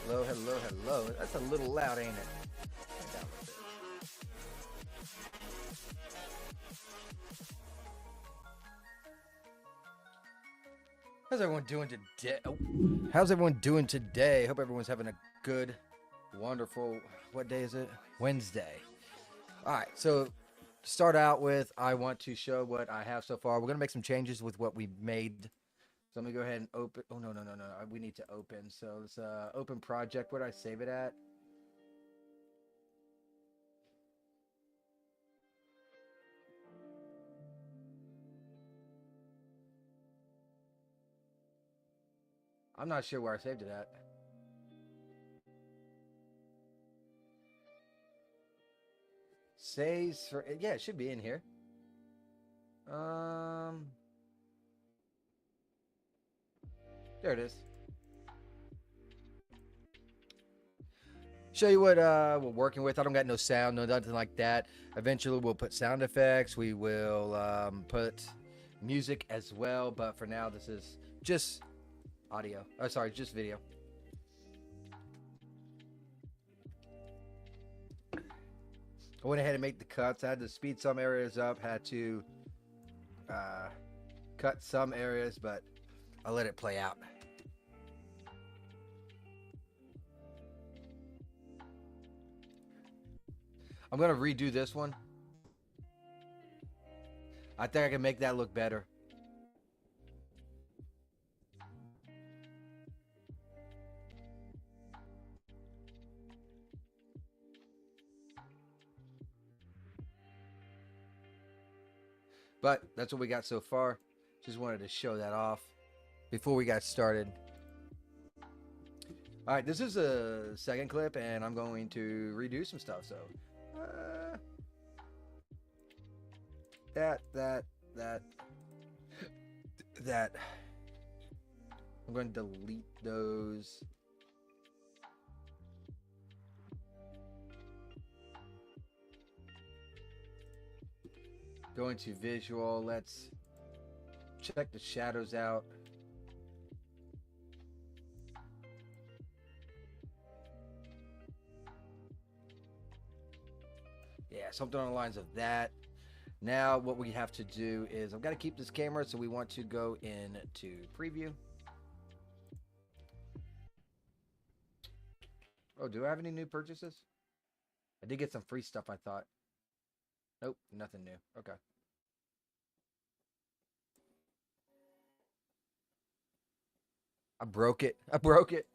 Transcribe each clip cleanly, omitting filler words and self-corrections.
Hello, hello, hello. That's a little loud, ain't it? Turn it down a little bit. How's everyone doing today? Oh, how's everyone doing today? Hope everyone's having a good, wonderful. What day is it? Wednesday. All right. So, to start out with, I want to show what I have so far. We're gonna make some changes with what we made. So let me go ahead and open. Oh no, no, no, no. We need to open. So let's open project. Where do I save it at? I'm not sure where I saved it at. Saves for yeah, it should be in here. Um, there it is. Show you what we're working with. I don't got no sound, no nothing like that. Eventually, we'll put sound effects. We will put music as well. But for now, this is just audio. Oh, sorry, just video. I went ahead and made the cuts. I had to speed some areas up. Had to uh, cut some areas, but I'll let it play out. I'm gonna redo this one. I think I can make that look better. But that's what we got so far. Just wanted to show that off before we got started. All right, this is a second clip, and I'm going to redo some stuff. So, that. I'm going to delete those. Go into visual. Let's check the shadows out. Yeah, something on the lines of that. Now what we have to do is I've got to keep this camera, so we want to go into preview. Oh, do I have any new purchases? I did get some free stuff, I thought. Nope, nothing new. Okay. I broke it. I broke it.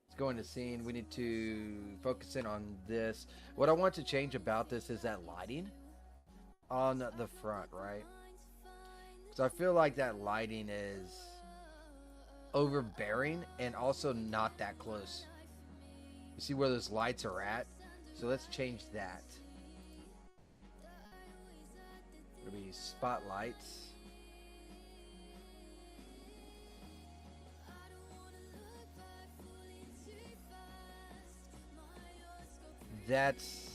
Let's go into scene. We need to focus in on this. What I want to change about this is that lighting on the front, right? Because I feel like that lighting is overbearing and also not that close. You see where those lights are at? So let's change that. It'll be spotlights. That's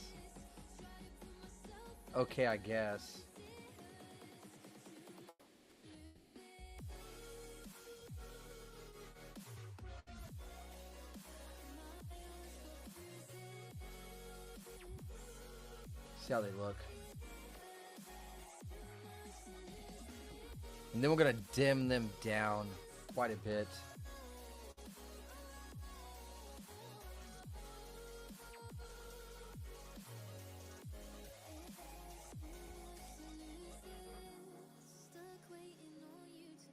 okay, I guess. See how they look. And then we're going to dim them down quite a bit.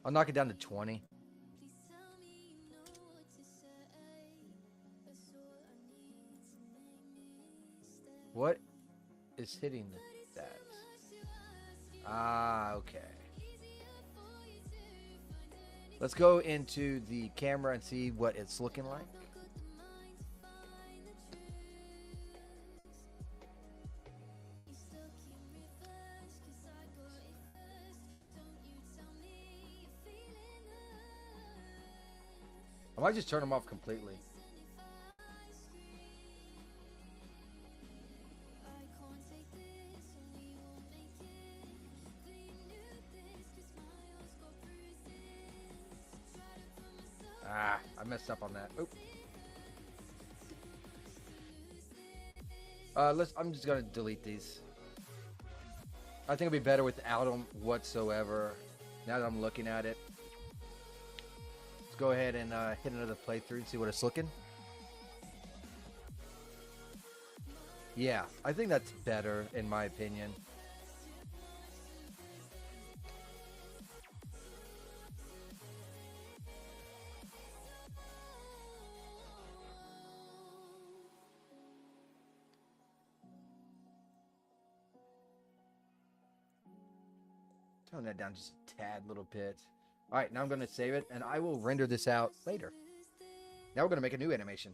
I'll knock it down to 20. What is hitting that? Ah, okay. Let's go into the camera and see what it's looking like. I might just turn them off completely. messed up on that. Oop. I'm just gonna delete these. I think it'll be better without them whatsoever. Now that I'm looking at it, let's go ahead and hit another playthrough and see what it's looking. Yeah, I think that's better in my opinion. Tone that down just a tad little bit. All right, now I'm going to save it, and I will render this out later. Now we're going to make a new animation.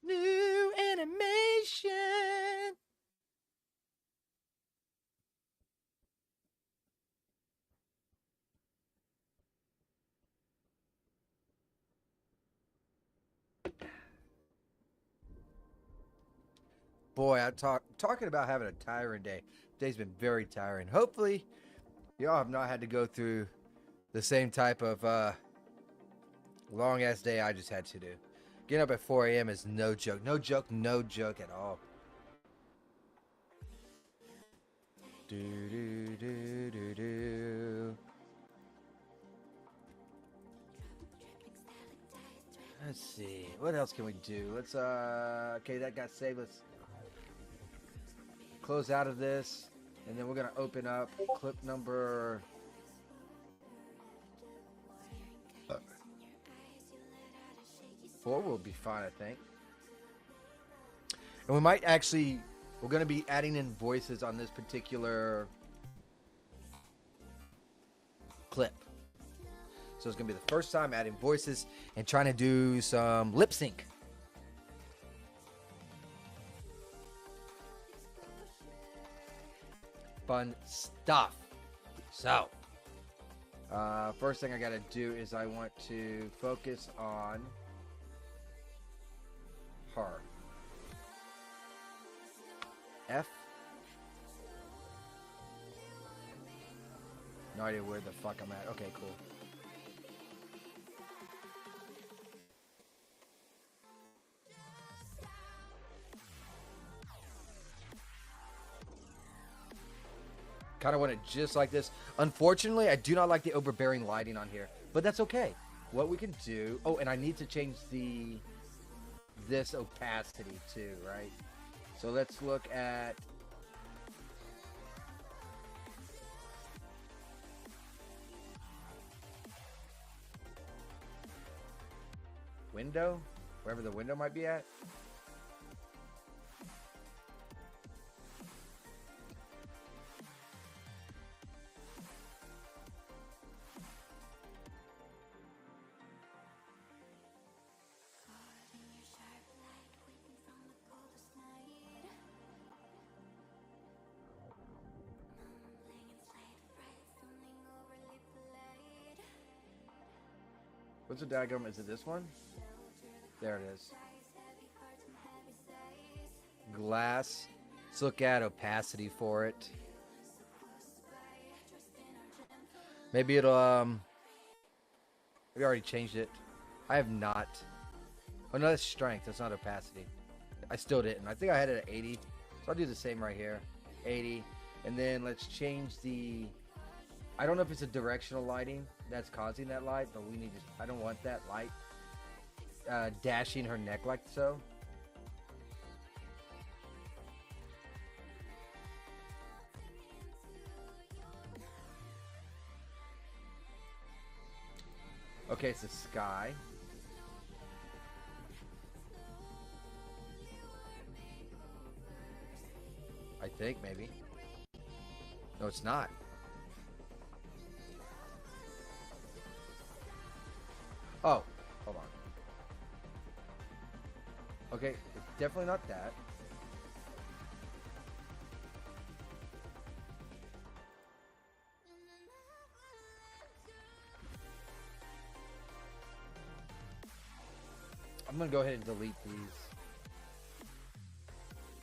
New animation! Boy, I'm talking about having a tiring day. Today's been very tiring. Hopefully, y'all have not had to go through the same type of long ass day I just had to do. Getting up at 4 a.m. is no joke. No joke, no joke at all. Do do do do do. Let's see. What else can we do? Let's okay, that got saved. Let's close out of this, and then we're gonna open up clip number 4 will be fine, I think. And we might actually, we're going to be adding in voices on this particular clip. So it's going to be the first time adding voices and trying to do some lip sync. Fun stuff. So, first thing I got to do is I want to focus on her. F. No idea where the fuck I'm at. Okay, cool. Kind of want it just like this. Unfortunately, I do not like the overbearing lighting on here, but that's okay. What we can do... Oh, and I need to change this opacity too, right? So let's look at... window? Wherever the window might be at. What's the diagram? Is it this one? There it is. Glass. Let's look at opacity for it. Maybe it'll, we already changed it. I have not. Oh no, that's strength. That's not opacity. I still didn't. I think I had it at 80. So I'll do the same right here. 80. And then let's change the... I don't know if it's a directional lighting that's causing that light, but we need to... I don't want that light dashing her neck like so. Okay, it's the sky. I think, maybe. No, it's not. Oh, hold on. Okay, it's definitely not that. I'm gonna go ahead and delete these.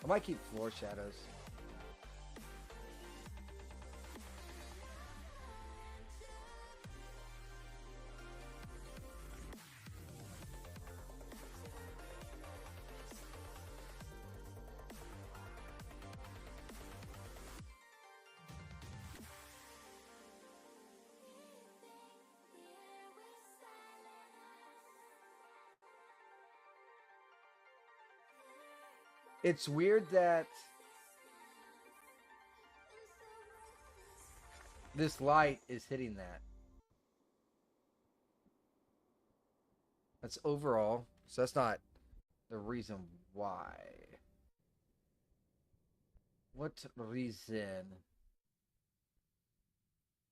I might keep floor shadows. It's weird that this light is hitting that. That's overall. So that's not the reason why. What reason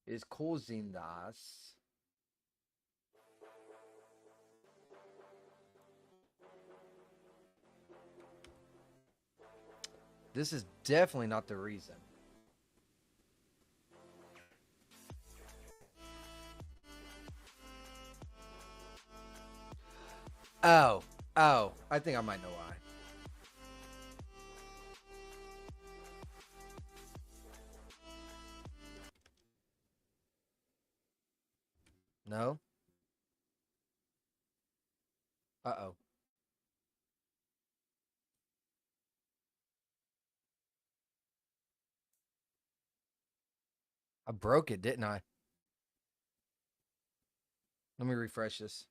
is causing this? This is definitely not the reason. Oh, I think I might know why. No? Uh-oh. I broke it, didn't I? Let me refresh this.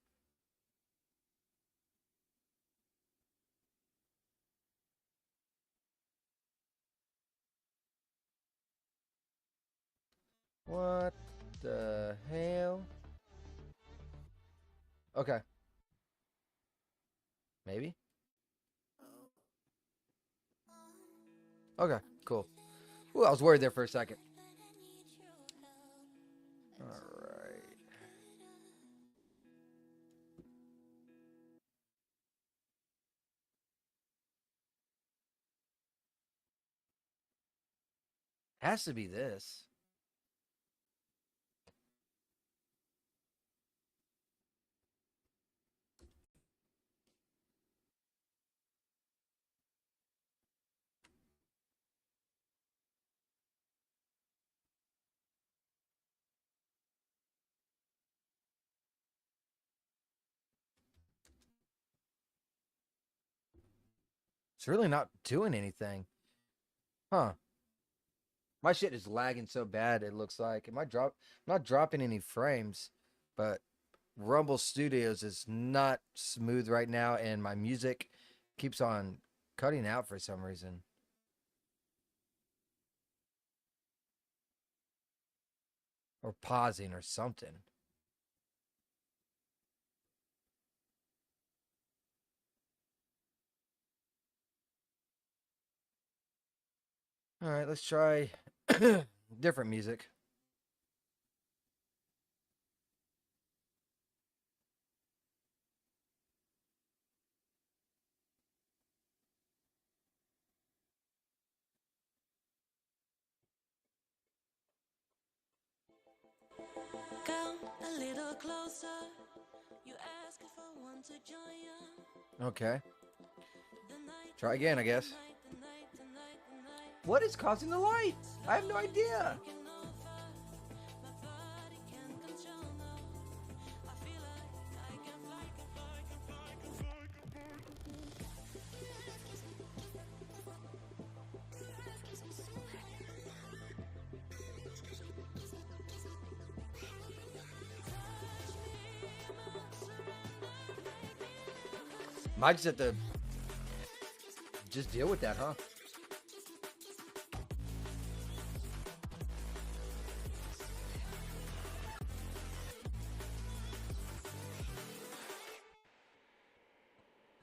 What the hell? Okay. Maybe? Okay, cool. Ooh, I was worried there for a second. Alright. Has to be this. It's really not doing anything. Huh. My shit is lagging so bad, it looks like. I'm not dropping any frames, but Rumble Studios is not smooth right now, and my music keeps on cutting out for some reason. Or pausing or something. Alright, let's try different music. Come a little closer. You ask if I want to join you. Okay. The night, Try again, I guess. the night, the night, the night. What is causing the light? I have no idea. Taking over. My body can't control now. I feel like I can fly, can fly, can fly, can fly, can fly. Might just have to just deal with that, huh?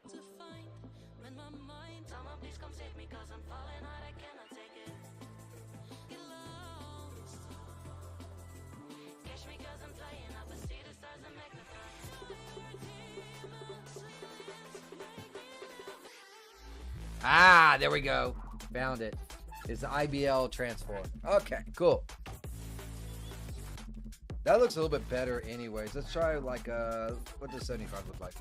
To find when my mind. Someone please come save me, cause I'm falling hard, I cannot take it. Get lost. Catch me cause I'm flying up, I see the stars and magnify. Ah, there we go. Found it. It's the IBL transform. Okay, cool. That looks a little bit better anyways. Let's try like what does 75 look like?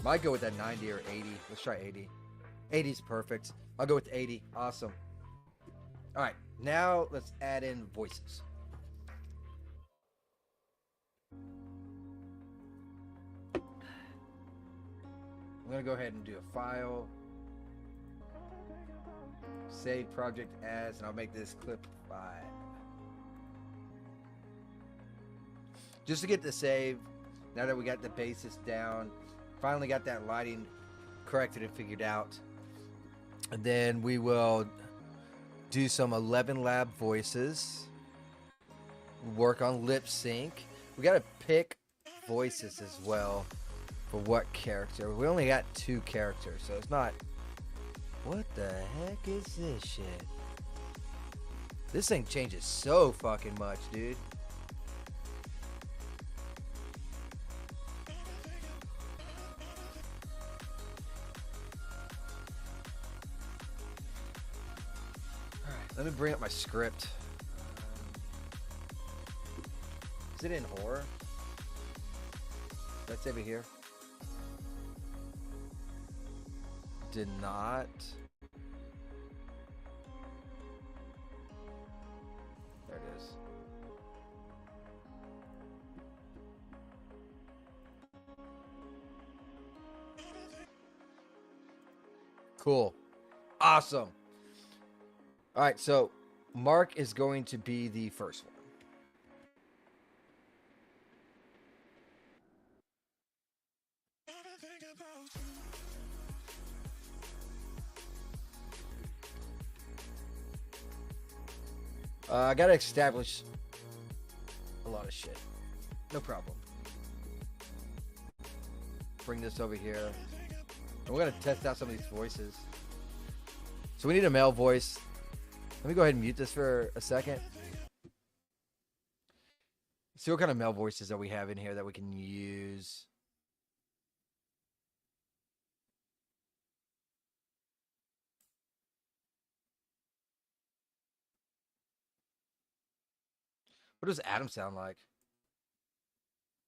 Might go with that 90 or 80. Let's try 80. 80 is perfect. I'll go with 80. Awesome. All right, now let's add in voices. I'm gonna go ahead and do a file. Save project as, and I'll make this clip 5. Just to get the save, now that we got the basis down, finally got that lighting corrected and figured out. And then we will do some 11 lab voices, work on lip sync. We got to pick voices as well for what character. We only got 2 characters, so it's not... What the heck is this shit? This thing changes so fucking much, dude. Alright, let me bring up my script. Is it in horror? Let's save it here. Did not. There it is. Cool. Awesome. All right, so Mark is going to be the first one. I gotta establish a lot of shit. No problem. Bring this over here. And we're gonna test out some of these voices. So we need a male voice. Let me go ahead and mute this for a second. See what kind of male voices that we have in here that we can use. What does Adam sound like?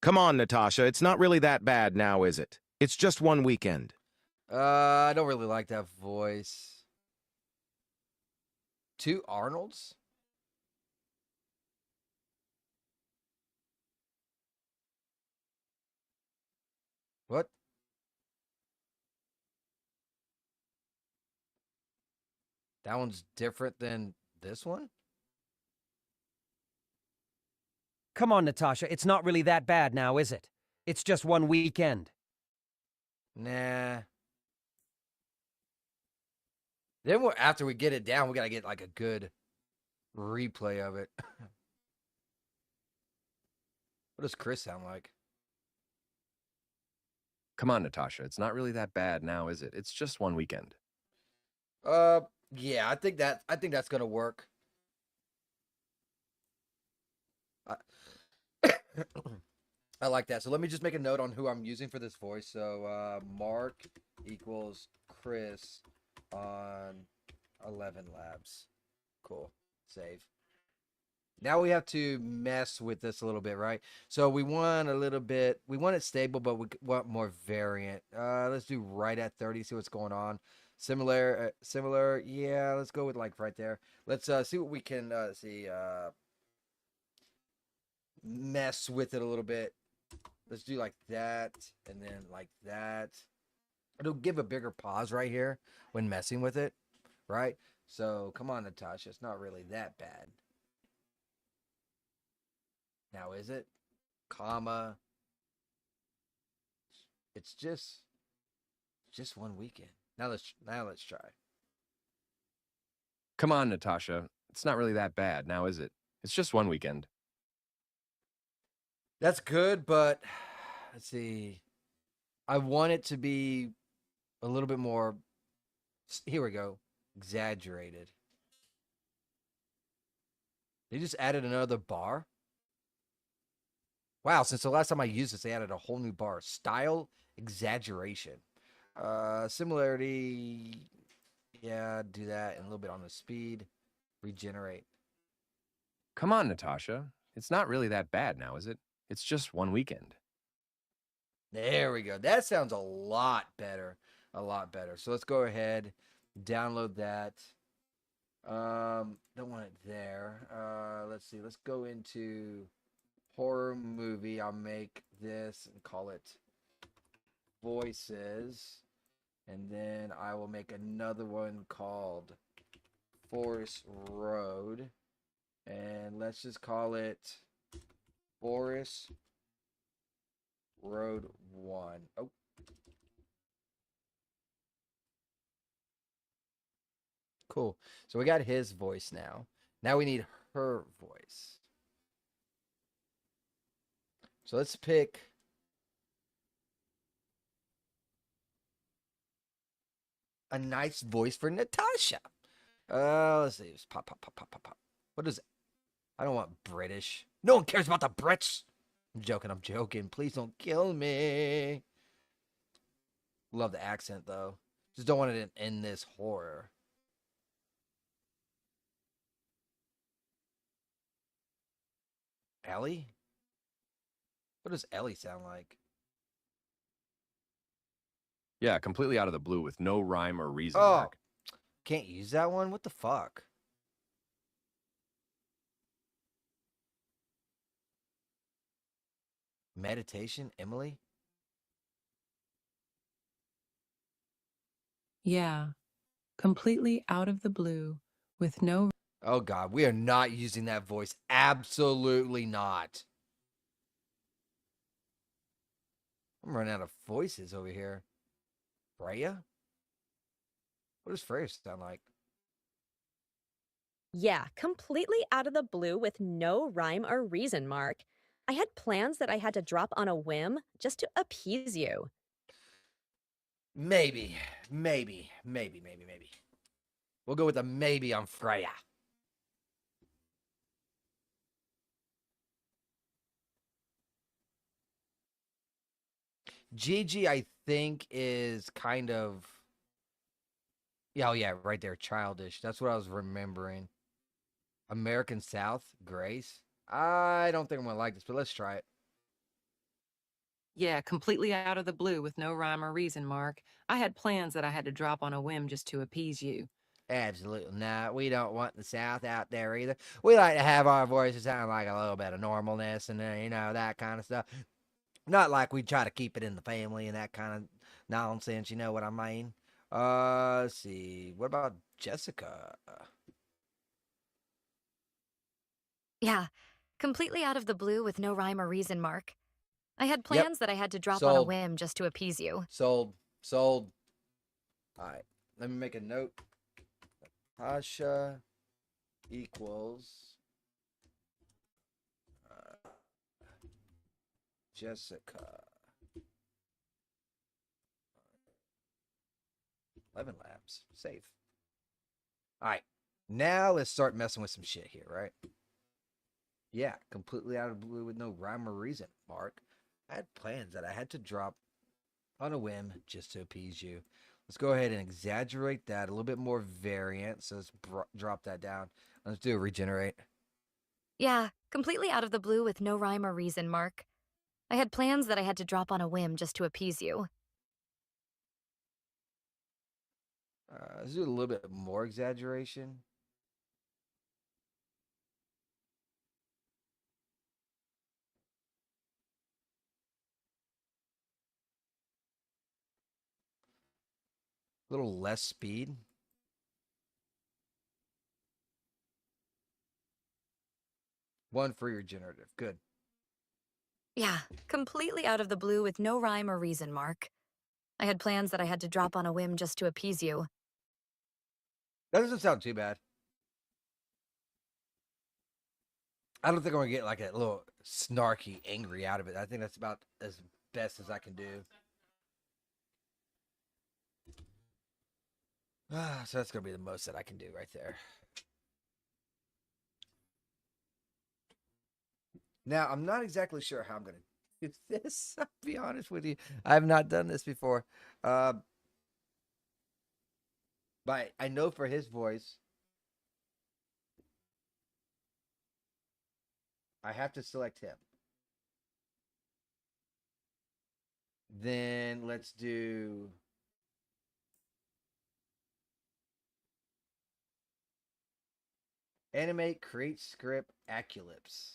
Come on, Natasha. It's not really that bad now, is it? It's just one weekend. I don't really like that voice. 2 Arnolds? What? That one's different than this one? Come on, Natasha. It's not really that bad now, is it? It's just one weekend. Nah. Then after we get it down, we gotta get like a good replay of it. What does Chris sound like? Come on, Natasha. It's not really that bad now, is it? It's just one weekend. Yeah, I think that's gonna work. I like that. So let me just make a note on who I'm using for this voice. So Mark equals Chris on 11 labs. Cool. Save. Now we have to mess with this a little bit, right? So we want it stable, but we want more variant. Let's do right at 30, see what's going on. Similar, yeah, let's go with like right there. Let's see what we can mess with it a little bit. Let's do like that, and then like that. It'll give a bigger pause right here when messing with it, right? So come on, Natasha, it's not really that bad. Now is it? Comma. It's just one weekend. Now let's try. Come on, Natasha. It's not really that bad now, is it? It's just one weekend. That's good, but let's see. I want it to be a little bit more, here we go, exaggerated. They just added another bar. Wow, since the last time I used this, they added a whole new bar. Style exaggeration. Similarity, yeah, do that, and a little bit on the speed. Regenerate. Come on, Natasha. It's not really that bad now, is it? It's just one weekend. There we go. That sounds a lot better. A lot better. So let's go ahead, download that. Don't want it there. Let's see. Let's go into horror movie. I'll make this and call it voices. And then I will make another one called Forest Road. And let's just call it Forest Road 1. Oh. Cool. So we got his voice now. Now we need her voice. So let's pick a nice voice for Natasha. Let's see. Pop, pop, pop, pop, pop, pop. What is it? I don't want British. No one cares about the Brits. I'm joking. I'm joking. Please don't kill me. Love the accent, though. Just don't want it in this horror. Ellie? What does Ellie sound like? Yeah, completely out of the blue with no rhyme or reason, Oh, Mark. can't use that one? What the fuck? Meditation, Emily? Yeah, completely out of the blue with no Oh god, we are not using that voice. Absolutely not. I'm running out of voices over here. Freya? What does Freya sound like? Yeah, completely out of the blue with no rhyme or reason, Mark. I had plans that I had to drop on a whim just to appease you. Maybe. We'll go with a maybe on Freya. Gigi, I think, is kind of. Yeah, oh yeah, right there. Childish. That's what I was remembering. American South, Grace. I don't think I'm gonna like this, but let's try it. Yeah, completely out of the blue with no rhyme or reason, Mark. I had plans that I had to drop on a whim just to appease you. Absolutely not. We don't want the South out there either. We like to have our voices sound like a little bit of normalness and that kind of stuff. Not like we try to keep it in the family and that kind of nonsense. You know what I mean? Let's see. What about Jessica? Yeah, completely out of the blue with no rhyme or reason, Mark. I had Yep. plans that I had to drop on a Sold. whim just to appease you. Sold. All right. Let me make a note. Natasha equals Jessica. 11 labs. Save. All right. Now let's start messing with some shit here, right? Yeah, completely out of the blue with no rhyme or reason, Mark. I had plans that I had to drop on a whim just to appease you. Let's go ahead and exaggerate that a little bit more variant. So let's drop that down. Let's do a regenerate. Yeah, completely out of the blue with no rhyme or reason, Mark. I had plans that I had to drop on a whim just to appease you. Let's do a little bit more exaggeration. A little less speed. One for your generative. Good. Yeah, completely out of the blue with no rhyme or reason, Mark. I had plans that I had to drop on a whim just to appease you. That doesn't sound too bad. I don't think I'm gonna get like a little snarky, angry out of it. I think that's about as best as I can do. So that's gonna be the most that I can do right there. Now I'm not exactly sure how I'm gonna do this. I'll be honest with you. I have not done this before. But I know for his voice, I have to select him. Then let's do animate, create script, Aculips.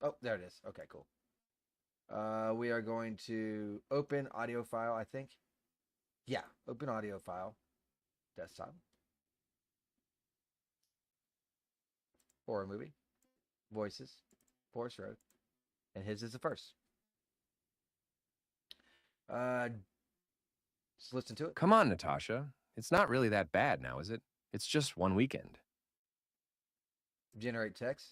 Oh, there it is. Okay, cool. We are going to open audio file, I think. Yeah, open audio file, desktop, horror movie, voices, Forest Road, and his is the first. Let's listen to it. Come on, Natasha. It's not really that bad now, is it? It's just one weekend. Generate text.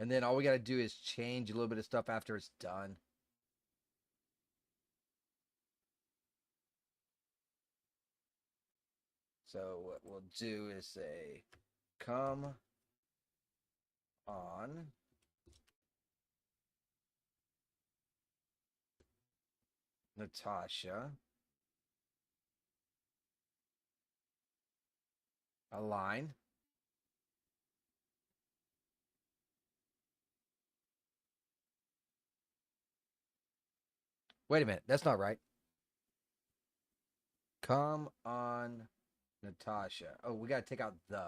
And then all we got to do is change a little bit of stuff after it's done. So what we'll do is say, come on. Natasha. Align. Wait a minute, that's not right. Come on, Natasha. Oh, we gotta take out the.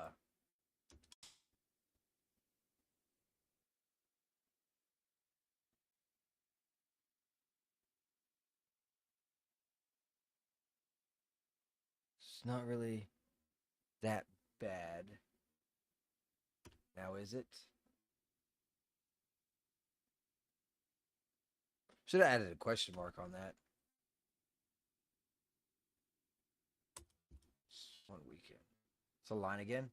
It's not really that bad. Now is it? Should have added a question mark on that. One weekend. It's a line again.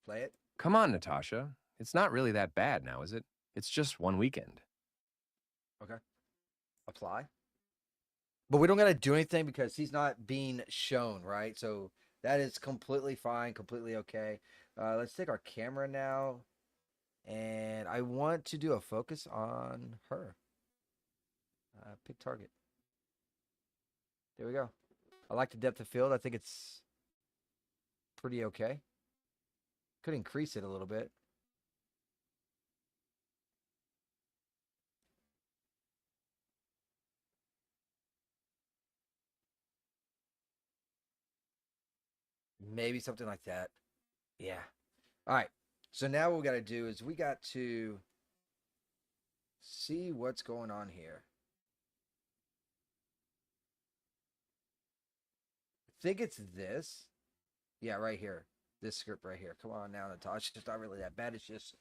Play it. Come on, Natasha. It's not really that bad now, is it? It's just one weekend. Okay. Apply. But we don't got to do anything because he's not being shown, right? So that is completely fine, completely okay. Let's take our camera now. And I want to do a focus on her. Pick target. There we go. I like the depth of field. I think it's pretty okay. Could increase it a little bit. Maybe something like that. Yeah. All right. So now what we got to do is we got to see what's going on here. I think it's this. Yeah, right here. This script right here. Come on now, Natasha. It's not really that bad. It's just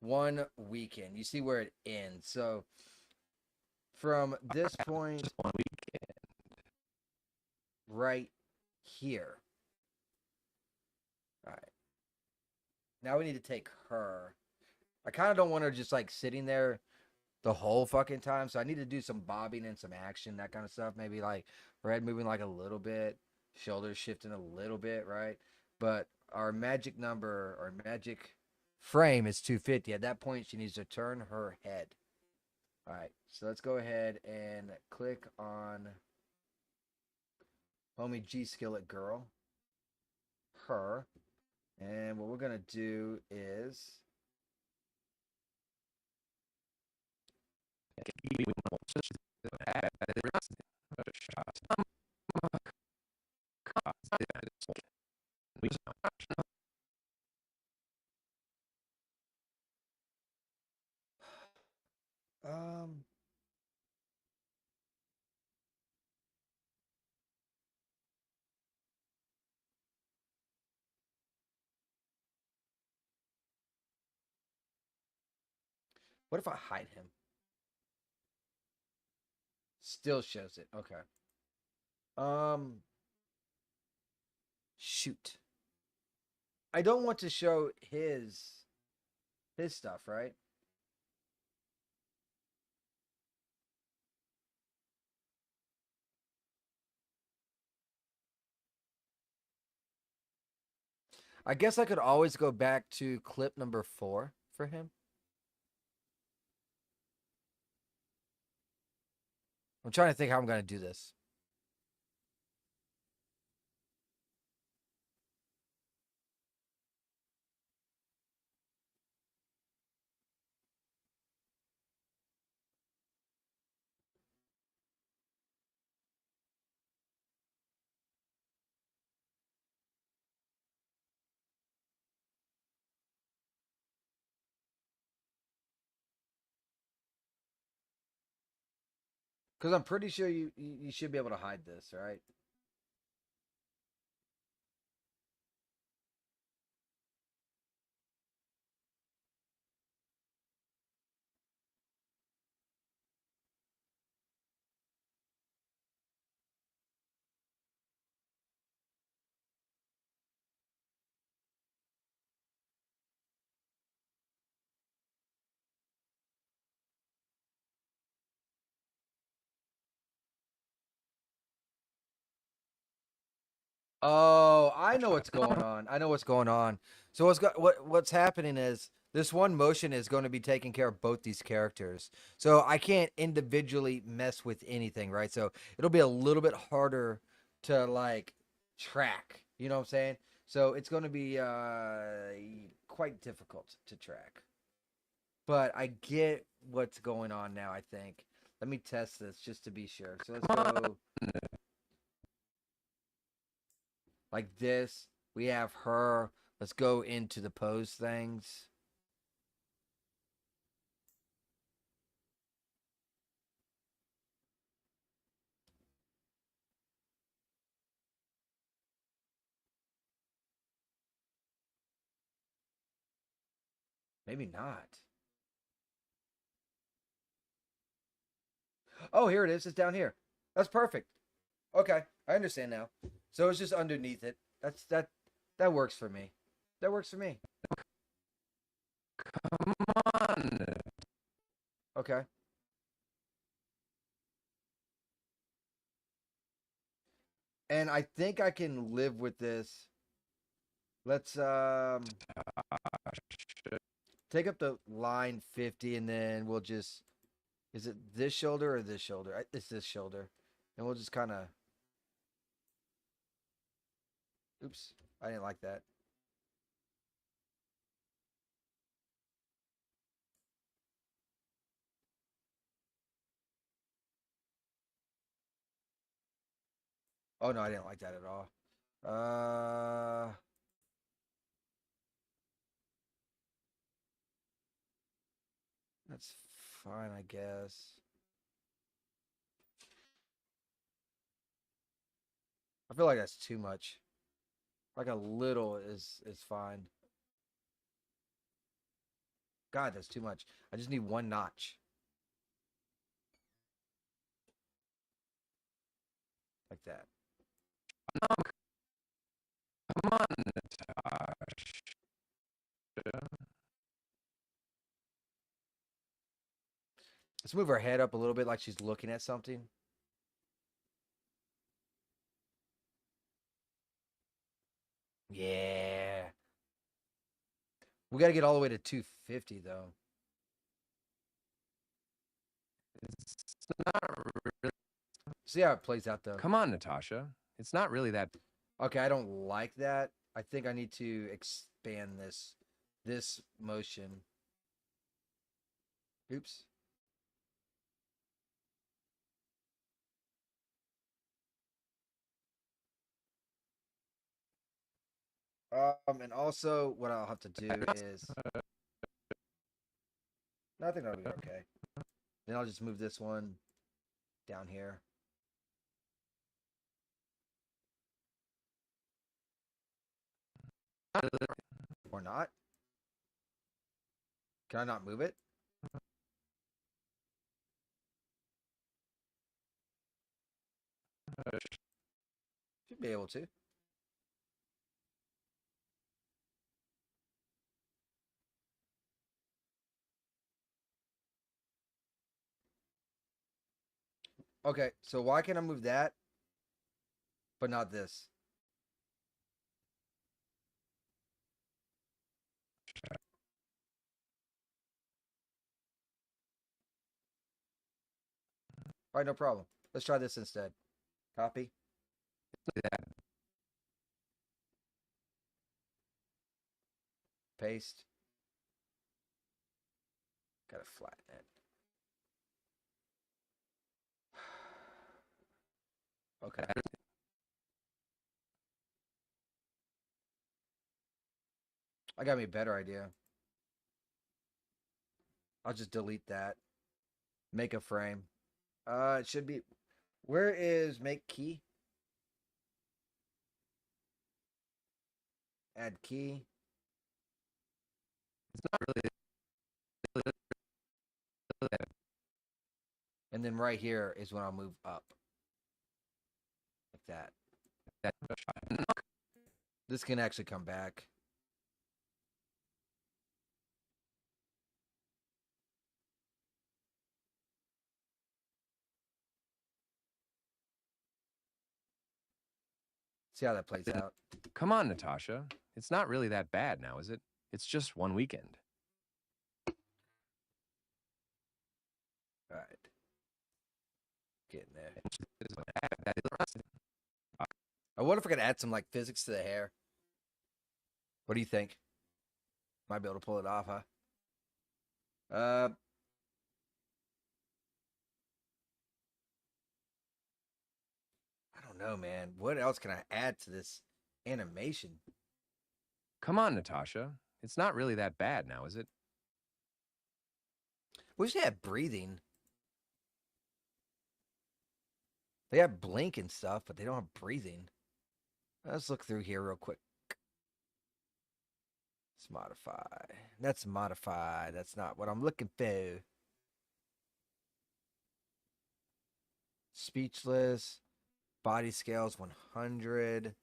one weekend. You see where it ends. So from this point Just one weekend. right here. All right. Now we need to take her. I kind of don't want her just like sitting there the whole fucking time. So I need to do some bobbing and some action, that kind of stuff. Maybe like her head moving like a little bit, shoulders shifting a little bit, right? But our magic number, our magic frame is 250. At that point, she needs to turn her head. All right. So let's go ahead and click on Homie G Skillet Girl. Her. And what we're going to do is um what if I hide him? Still shows it. Okay. Shoot. I don't want to show his stuff, right? I guess I could always go back to clip number 4 for him. I'm trying to think how I'm going to do this. Because I'm pretty sure you should be able to hide this, right? Oh, I know what's going on. I know what's going on. So what's happening is this one motion is going to be taking care of both these characters. So I can't individually mess with anything, right? So it'll be a little bit harder to like track. You know what I'm saying? So it's going to be quite difficult to track. But I get what's going on now, I think. Let me test this just to be sure. So let's go like this. We have her. Let's go into the pose things. Maybe not. Oh, here it is. It's down here. That's perfect. Okay, I understand now. So it's just underneath it. That works for me. That works for me. Come on. Okay. And I think I can live with this. Let's take up the line 50 and then we'll just is it this shoulder or this shoulder? It's this shoulder. And we'll just kind of oops, I didn't like that. Oh no, I didn't like that at all. That's fine, I guess. I feel like that's too much. Like a little is fine. God, that's too much. I just need one notch. Like that. Come on, Natasha. Let's move her head up a little bit like she's looking at something. Yeah. We got to get all the way to 250 though. It's not really... See how it plays out though. Come on, Natasha. It's not really that... Okay, I don't like that. I think I need to expand this motion. Oops. And also what I'll have to do is I think that'll be okay. Then I'll just move this one down here. Or not? Can I not move it? Should be able to. Okay, so why can't I move that, but not this? All right, no problem. Let's try this instead. Copy. Paste. Gotta flatten it. Okay. I got me a better idea. I'll just delete that. Make a frame. It should be. Where is make key? Add key. It's not really that And then right here is when I'll move up. Like that. bad. This can actually come back. See how that plays out. Come on, Natasha. It's not really that bad now, is it? It's just one weekend. All right. Getting there. I wonder if I could add some like physics to the hair. What do you think? Might be able to pull it off, huh? I don't know, man. What else can I add to this animation? Come on, Natasha. It's not really that bad now, is it? Wish they had breathing. They have blink and stuff, but they don't have breathing. Let's look through here real quick. Let's modify. That's modify. That's not what I'm looking for. Speechless. Body scales 100.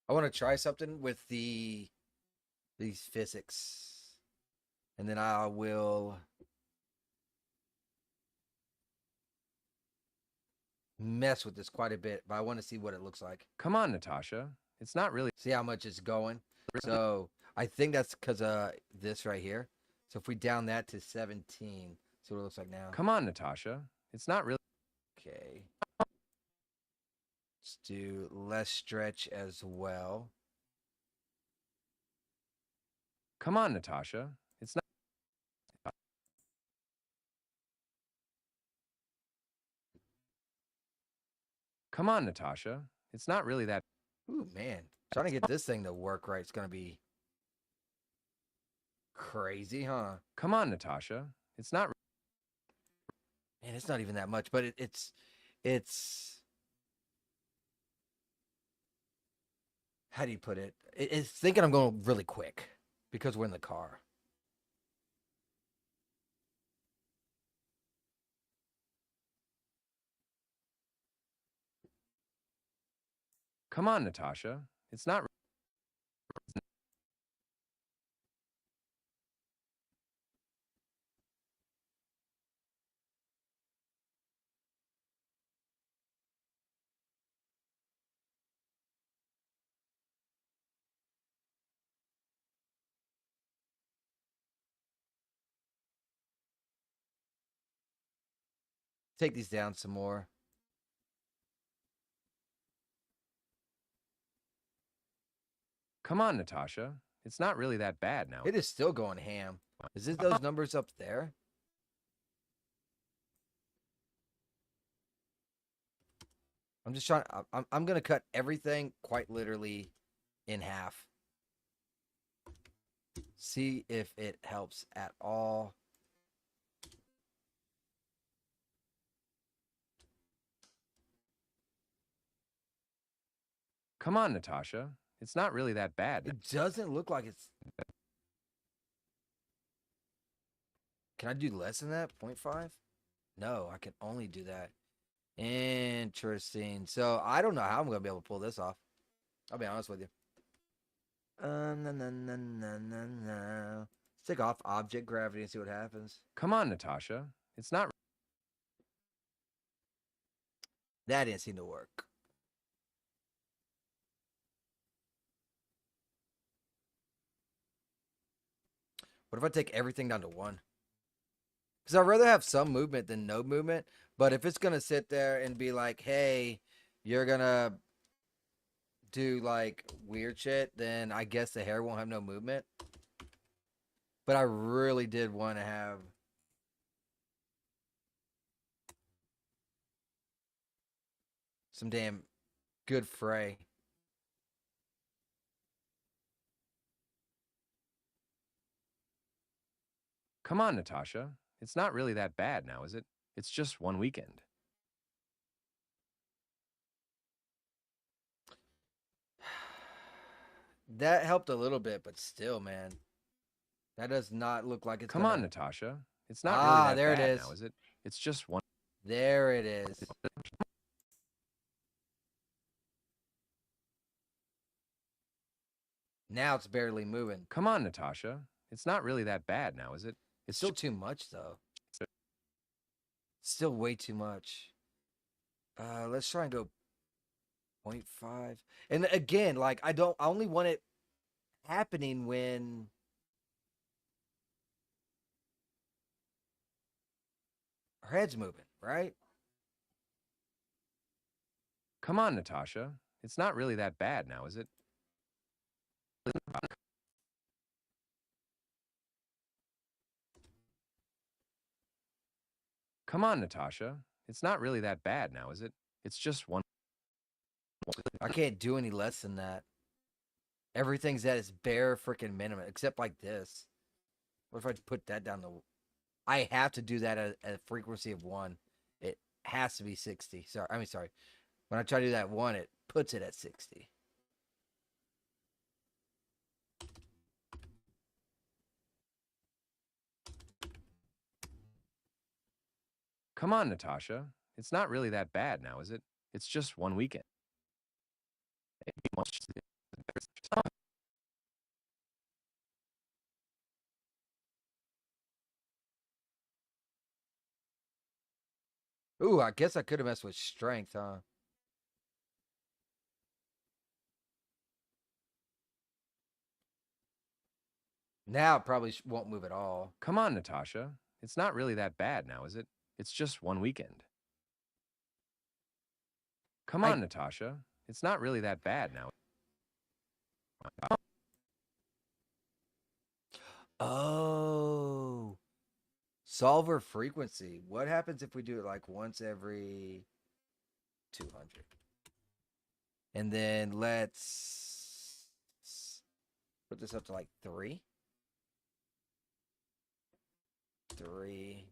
I want to try something with these physics. And then I will mess with this quite a bit, but I want to see what it looks like. Come on, Natasha. It's not really. See how much it's going. So I think that's because of this right here. So if we down that to 17, see what it looks like now. Come on, Natasha. It's not really. Okay. Let's do less stretch as well. Come on, Natasha. It's not. Come on, Natasha. It's not really that. Ooh, man. Trying to get this thing to work right is going to be crazy, huh? Come on, Natasha. It's not. Man, it's not even that much, but it's how do you put it? It's thinking I'm going really quick because we're in the car. Come on, Natasha. It's not. Take these down some more. Come on, Natasha. It's not really that bad now. It is still going ham. Is it those numbers up there? I'm just trying. I'm gonna cut everything quite literally in half. See if it helps at all. Come on, Natasha. It's not really that bad. It doesn't look like it's. Can I do less than that? 0.5? No, I can only do that. Interesting. So I don't know how I'm gonna be able to pull this off. I'll be honest with you. No, no, no, no, no, no. Let's take off object gravity and see what happens. Come on, Natasha. It's not. That didn't seem to work. What if I take everything down to 1? Because I'd rather have some movement than no movement. But if it's going to sit there and be like, hey, you're going to do like weird shit, then I guess the hair won't have no movement. But I really did want to have some damn good fray. Come on, Natasha. It's not really that bad now, is it? It's just one weekend. That helped a little bit, but still, man. That does not look like it's Come gonna... on, Natasha. It's not Ah, really that there it bad is. now, is it? It's just one. There it is. Now it's barely moving. Come on, Natasha. It's not really that bad now, is it? It's Still just too much, though. Still way too much. Let's try and go 0.5. And again, like, I only want it happening when her head's moving, right? Come on, Natasha. It's not really that bad now, is it? Come on, Natasha. It's not really that bad now, is it? It's just one. I can't do any less than that. Everything's at its bare freaking minimum, except like this. What if I put that down to... I have to do that at a frequency of 1. It has to be 60. Sorry. When I try to do that 1, it puts it at 60. Come on, Natasha. It's not really that bad now, is it? It's just one weekend. Ooh, I guess I could have messed with strength, huh? Now it probably won't move at all. Come on, Natasha. It's not really that bad now, is it? It's just one weekend. Come on, Natasha. It's not really that bad now. Oh. Solver frequency. What happens if we do it like once every 200? And then let's put this up to like 3. 3.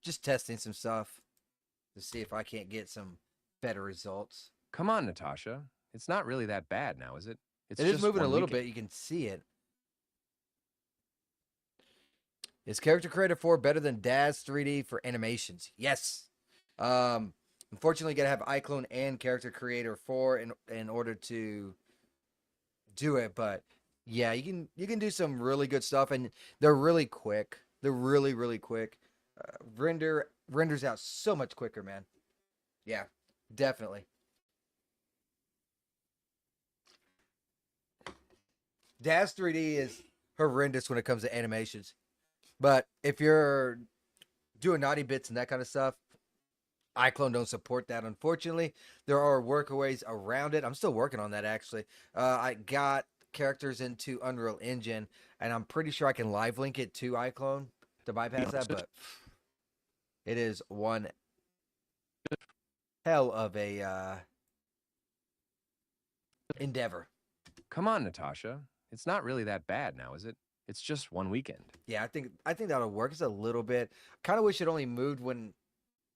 Just testing some stuff to see if I can't get some better results. Come on, Natasha. It's not really that bad now, is it? It's It is just moving a one little weekend. bit. You can see it. Is Character Creator 4 better than Daz 3D for animations? Yes. Unfortunately, you gotta have iClone and Character Creator 4 in order to do it. But yeah, you can do some really good stuff, and they're really quick. They're really quick. Renders out so much quicker, man. Yeah, definitely. Daz 3D is horrendous when it comes to animations. But if you're doing naughty bits and that kind of stuff, iClone don't support that, unfortunately. There are workaways around it. I'm still working on that, actually. I got characters into Unreal Engine, and I'm pretty sure I can live link it to iClone to bypass that, but it is one hell of a endeavor. Come on, Natasha. It's not really that bad now, is it? It's just one weekend. Yeah, I think that'll work. It's a little bit. Kind of wish it only moved when,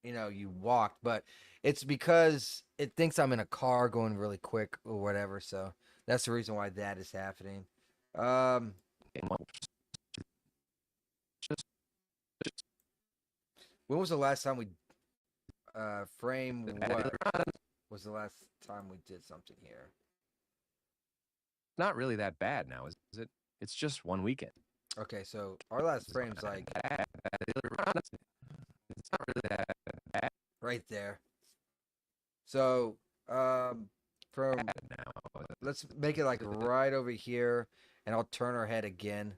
you walked, but it's because it thinks I'm in a car going really quick or whatever. So that's the reason why that is happening. When was the last time we frame what was the last time we did something here? It's not really that bad now, is it? It's just one weekend. Okay, so our last frame's like It's not really that bad right there. So from now. let's make it like right over here, and I'll turn our head again.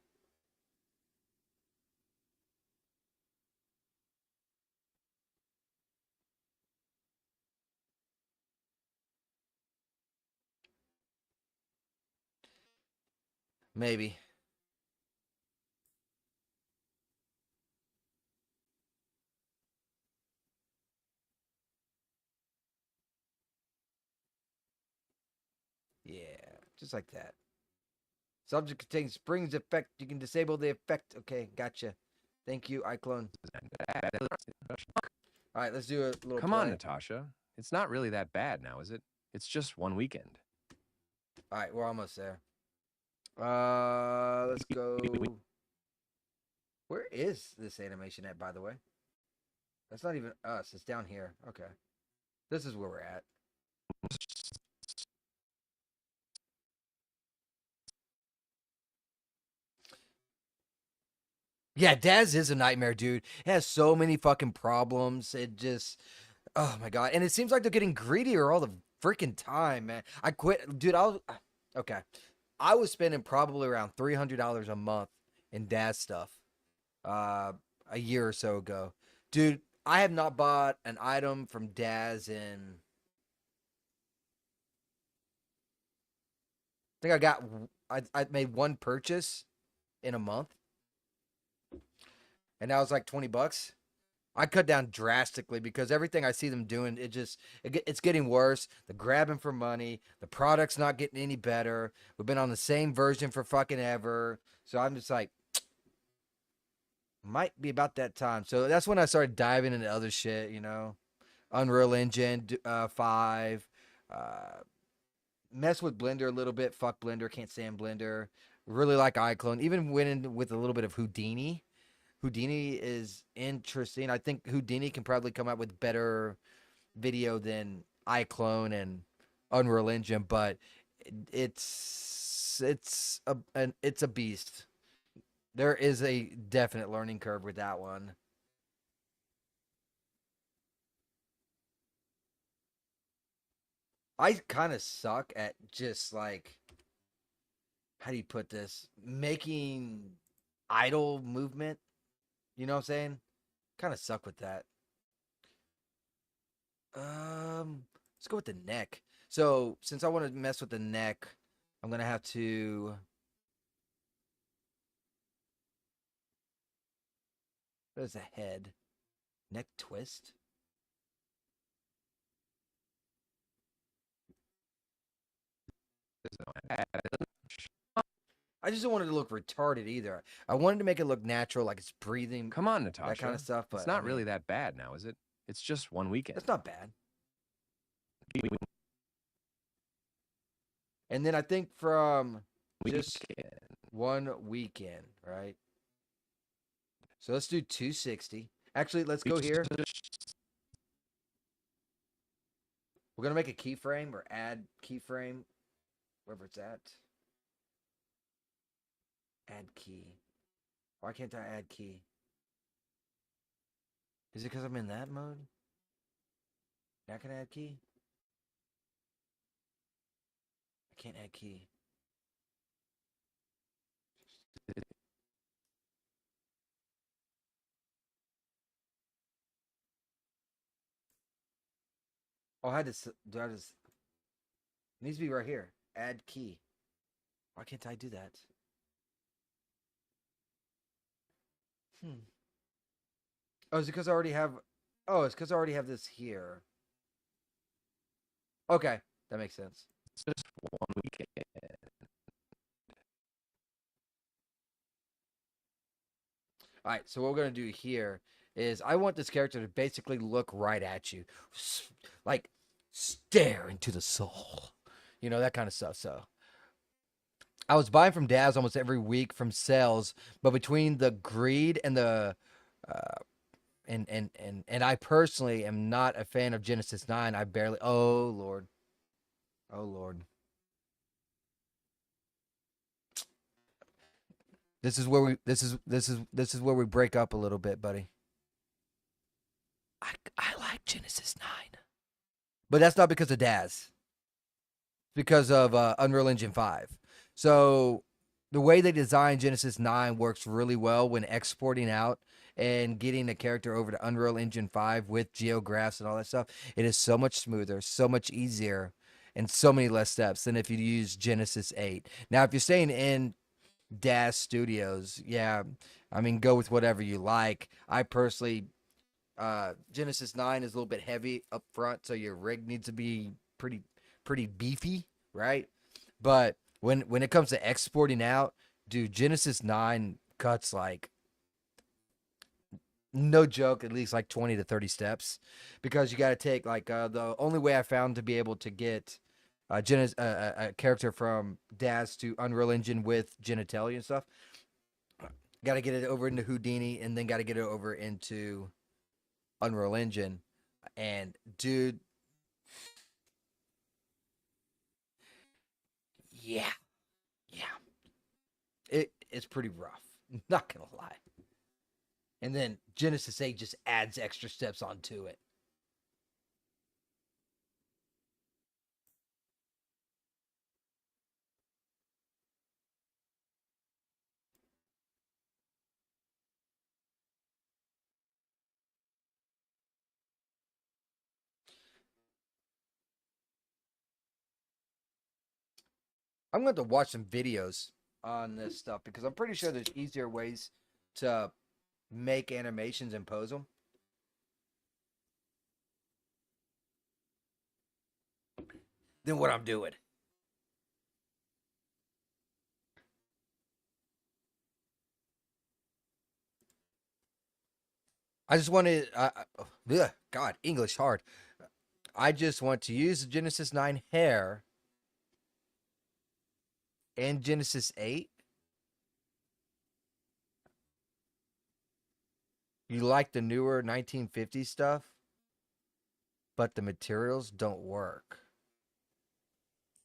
Maybe. Just like that. Subject contains Spring's effect. You can disable the effect. Okay, gotcha. Thank you, iClone. All right, let's do a little Come on, play. Natasha. It's not really that bad now, is it? It's just one weekend. All right, we're almost there. Let's go. Where is this animation at, by the way? That's not even us. It's down here. Okay. This is where we're at. Yeah, Daz is a nightmare, dude. It has so many fucking problems. It just, oh my god. And it seems like they're getting greedier all the freaking time, man. I quit, dude. Okay. I was spending probably around $300 a month in Daz stuff, a year or so ago, dude. I have not bought an item from Daz in. I think I made one purchase in a month. And now it's like $20. I cut down drastically because everything I see them doing, it's getting worse. They're grabbing for money. The product's not getting any better. We've been on the same version for fucking ever. So I'm just like, might be about that time. So that's when I started diving into other shit, you know, Unreal Engine 5, mess with Blender a little bit. Fuck Blender, can't stand Blender. Really like iClone. Even went in with a little bit of Houdini. Houdini is interesting. I think Houdini can probably come out with better video than iClone and Unreal Engine, but it's a beast. There is a definite learning curve with that one. I kind of suck at just like, how do you put this? Making idle movement. You know what I'm saying? Kind of suck with that. Let's go with the neck. So since I want to mess with the neck, I'm gonna have to. There's a head, neck twist. I just don't want it to look retarded either. I wanted to make it look natural, like it's breathing. Come on, Natasha. That kind of stuff. But It's not I mean, really that bad now, is it? It's just one weekend. That's not bad. And then I think from just one weekend, right? So let's do 260. Actually, let's go here. We're gonna make a keyframe or add keyframe, wherever it's at. Add key. Why can't I add key? Is it because I'm in that mode? Now can I add key? I can't add key. Oh, I had to. Do I just? It needs to be right here. Add key. Why can't I do that? Oh, is it because I already have? Oh, it's because I already have this here. Okay, that makes sense. It's just one weekend. All right, so what we're gonna do here is I want this character to basically look right at you, like stare into the soul, you know, that kind of stuff. So I was buying from Daz almost every week from sales, but between the greed and the and I personally am not a fan of Genesis 9. I barely. Oh Lord. Oh Lord. This is where we break up a little bit, buddy. I like Genesis 9. But that's not because of Daz. It's because of Unreal Engine 5. So the way they designed Genesis 9 works really well when exporting out and getting a character over to Unreal Engine 5 with geographs and all that stuff. It is so much smoother, so much easier, and so many less steps than if you use Genesis 8. Now, if you're staying in Daz Studios, yeah, I mean, go with whatever you like. I personally, Genesis 9 is a little bit heavy up front, so your rig needs to be pretty beefy, right? But when it comes to exporting out, dude, Genesis 9 cuts like no joke, at least like 20 to 30 steps, because you got to take like the only way I found to be able to get a character from Daz to Unreal Engine with genitalia and stuff. Got to get it over into Houdini, and then got to get it over into Unreal Engine. And dude, yeah, it's pretty rough. Not gonna lie. And then Genesis 8 just adds extra steps onto it. I'm going to watch some videos on this stuff because I'm pretty sure there's easier ways to make animations and pose them. Than what I'm doing. I just wanted, God, English hard. I just want to use the Genesis 9 hair and Genesis 8. You like the newer 1950s stuff, but the materials don't work.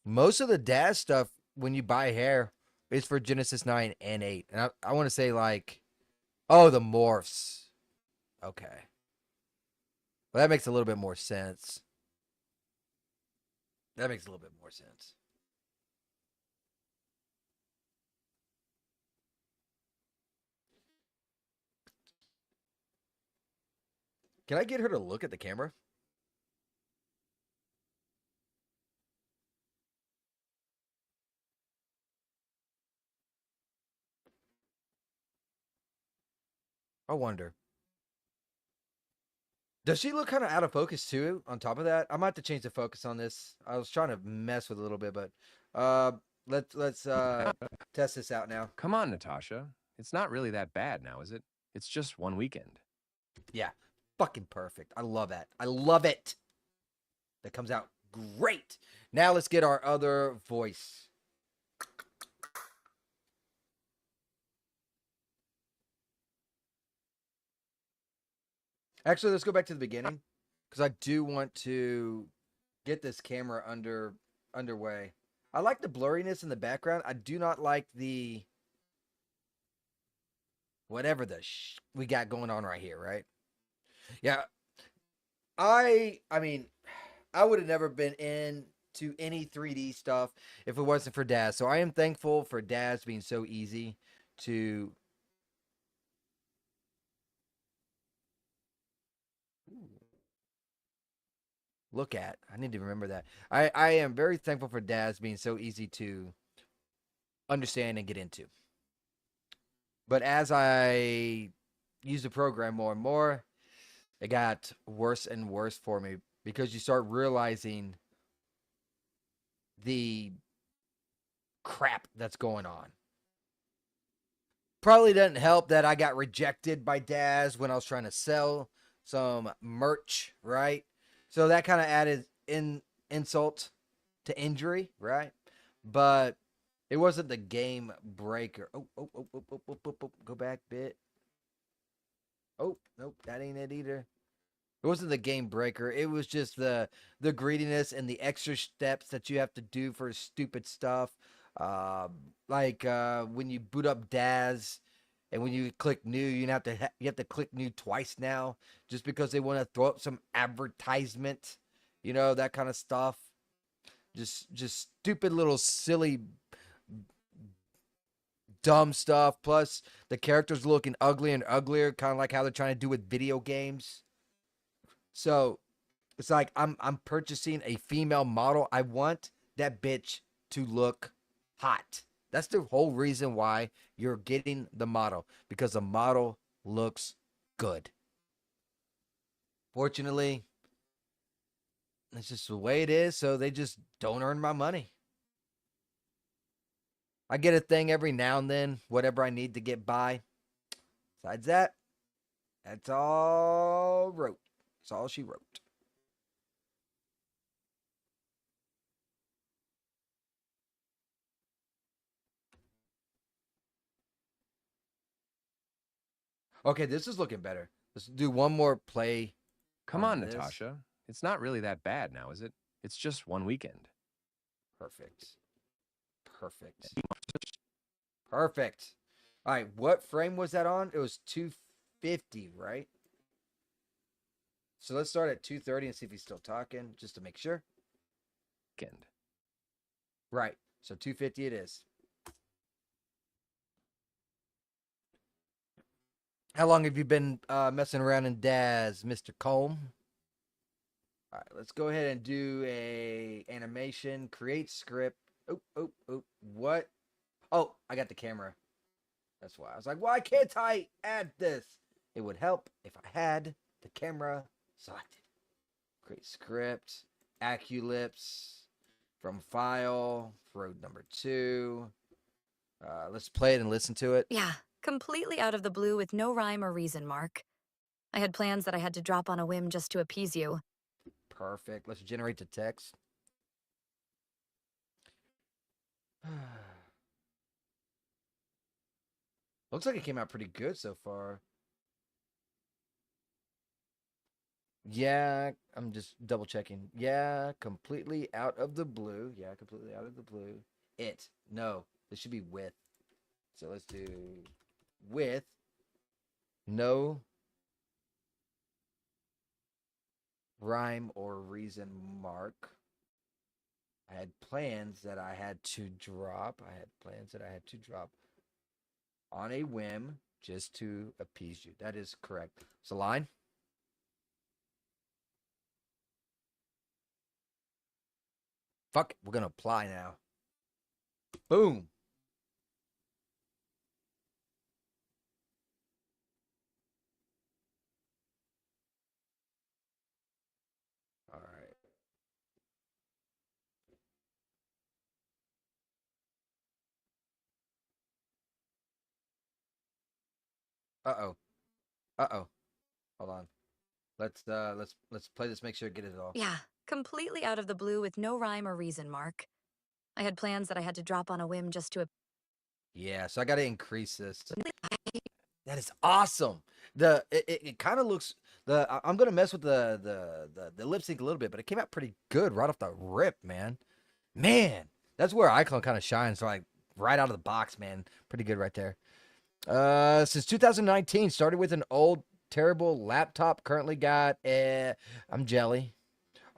Most of the Daz stuff, when you buy hair, is for Genesis 9 and 8. And I want to say, like, oh, the morphs. Okay. Well, that makes a little bit more sense. That makes a little bit more sense. Can I get her to look at the camera? I wonder. Does she look kind of out of focus too? On top of that, I might have to change the focus on this. I was trying to mess with it a little bit, but let's test this out now. Come on, Natasha. It's not really that bad now, is it? It's just one weekend. Yeah, fucking perfect. I love that. I love it. That comes out great. Now let's get our other voice. Actually, let's go back to the beginning because I do want to get this camera underway. I like the blurriness in the background. I do not like the whatever we got going on right here, right? Yeah. I mean, I would have never been into any 3D stuff if it wasn't for Daz. So I am thankful for Daz being so easy to look at. I need to remember that. I am very thankful for Daz being so easy to understand and get into. But as I use the program more and more, it got worse and worse for me because you start realizing the crap that's going on. Probably doesn't help that I got rejected by Daz when I was trying to sell some merch, right? So that kind of added insult to injury, right? But it wasn't the game breaker. Oh, go back bit. Oh, nope, that ain't it either. It wasn't the game breaker. It was just the greediness and the extra steps that you have to do for stupid stuff. Like when you boot up Daz and when you click new, you have to click new twice now just because they want to throw up some advertisement, you know, that kind of stuff. Just stupid little silly dumb stuff. Plus the characters looking uglier and uglier, kind of like how they're trying to do with video games. So it's like I'm purchasing a female model. I want that bitch to look hot. That's the whole reason why you're getting the model, because the model looks good. Fortunately, that's just the way it is, so they just don't earn my money. I get a thing every now and then, whatever I need to get by. Besides that, that's all wrote. That's all she wrote. Okay, this is looking better. Let's do one more play. Come on, this. Natasha. It's not really that bad now, is it? It's just one weekend. Perfect. Perfect. All right, what frame was that on? It was 250, right? So let's start at 230 and see if he's still talking, just to make sure. Weekend. Right. So 250 it is. How long have you been messing around in Daz, Mr. Combe? All right, let's go ahead and do a animation, create script. Oh, what? Oh, I got the camera. That's why. I was like, why can't I add this? It would help if I had the camera selected. Create script, Aculips, from file, road number 2. Let's play it and listen to it. Yeah, completely out of the blue with no rhyme or reason, Mark. I had plans that I had to drop on a whim just to appease you. Perfect. Let's generate the text. Looks like it came out pretty good so far. Yeah, I'm just double checking. Yeah, completely out of the blue. Yeah, completely out of the blue. No, this should be with. So let's do with no rhyme or reason mark. I had plans that I had to drop. On a whim just to appease you. That is correct. It's a line. Fuck it. We're going to apply now. Boom. All right. Uh-oh. Uh-oh. Hold on. Let's play this, make sure I get it all. Yeah, completely out of the blue with no rhyme or reason, Mark. I had plans that I had to drop on a whim just to Yeah, so I got to increase this. That is awesome. It kind of looks I'm gonna mess with the lip sync a little bit, but it came out pretty good right off the rip, man. Man, that's where Icon kind of shines. So like right out of the box, man, pretty good right there. Since 2019, started with an old terrible laptop. Currently got I'm jelly.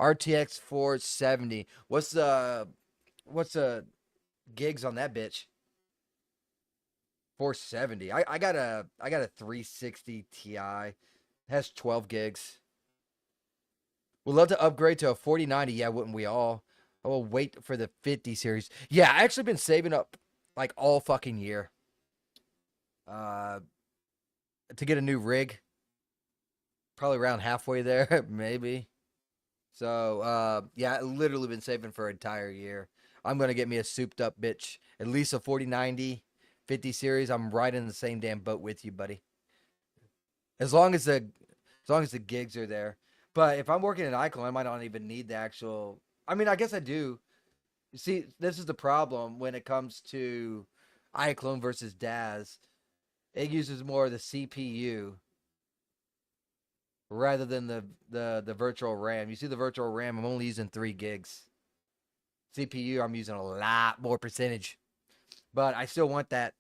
RTX 470. What's the gigs on that bitch? 470. I got a 360 Ti. Has 12 gigs. Would love to upgrade to a 4090. Yeah, wouldn't we all? I will wait for the 50 series. Yeah, I actually been saving up like all fucking year. To get a new rig. Probably around halfway there, maybe. So, yeah, I literally been saving for an entire year. I'm gonna get me a souped up bitch. At least a 4090, 50 series. I'm right in the same damn boat with you, buddy. As long as the gigs are there. But if I'm working at Icon, I might not even need the actual. I mean, I guess I do. You see, this is the problem when it comes to iClone versus Daz. It uses more of the CPU rather than the virtual RAM. You see the virtual RAM, I'm only using 3 gigs. CPU, I'm using a lot more percentage. But I still want that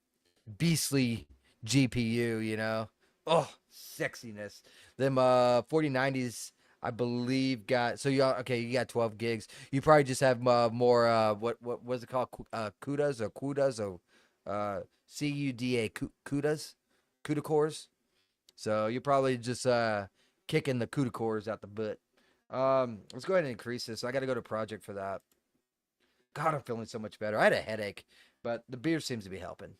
beastly GPU, you know? Oh, sexiness. Them 4090s, I believe, got... So, you got 12 gigs. You probably just have more, what was it called? CUDAs or CUDAs or CUDA, CUDAs? CUDA cores? So, you're probably just kicking the CUDA cores out the butt. Let's go ahead and increase this. I got to go to project for that. God, I'm feeling so much better. I had a headache, but the beer seems to be helping.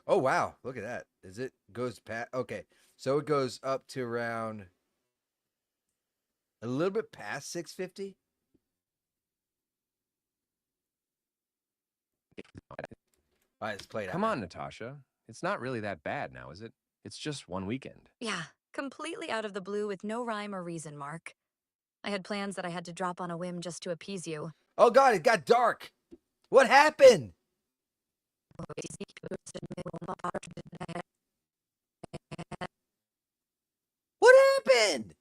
Oh wow, look at that. Is it goes past? Okay, so it goes up to around a little bit past 650. All right, let's play it out. Come now. on, Natasha. It's not really that bad now, is it? It's just one weekend. Yeah, completely out of the blue with no rhyme or reason, Mark. I had plans that I had to drop on a whim just to appease you. Oh god, it got dark. What happened? What happened?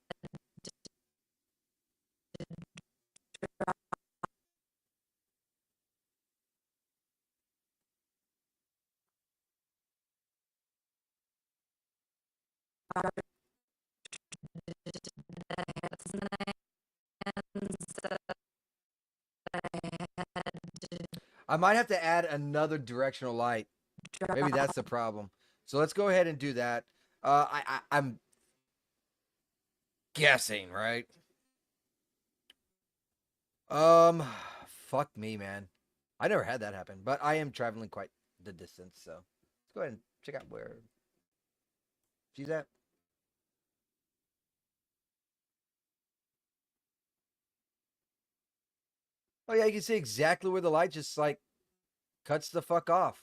I might have to add another directional light. Maybe that's the problem. So let's go ahead and do that. I'm guessing, right? Fuck me, man. I never had that happen, but I am traveling quite the distance, so let's go ahead and check out where she's at. Oh yeah, you can see exactly where the light just like cuts the fuck off.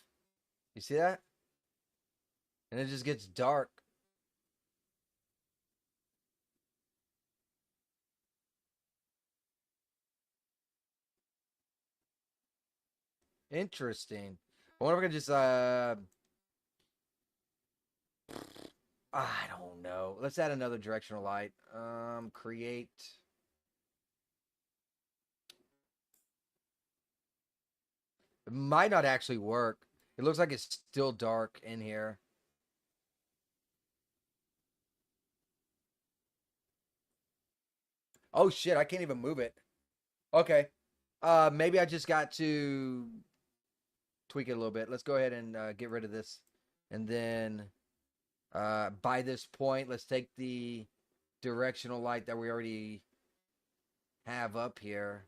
You see that? And it just gets dark. Interesting. I wonder if I can just I don't know. Let's add another directional light. Create. It might not actually work. It looks like it's still dark in here. Oh shit, I can't even move it. Okay. Maybe I just got to tweak it a little bit. Let's go ahead and get rid of this. And then by this point, let's take the directional light that we already have up here.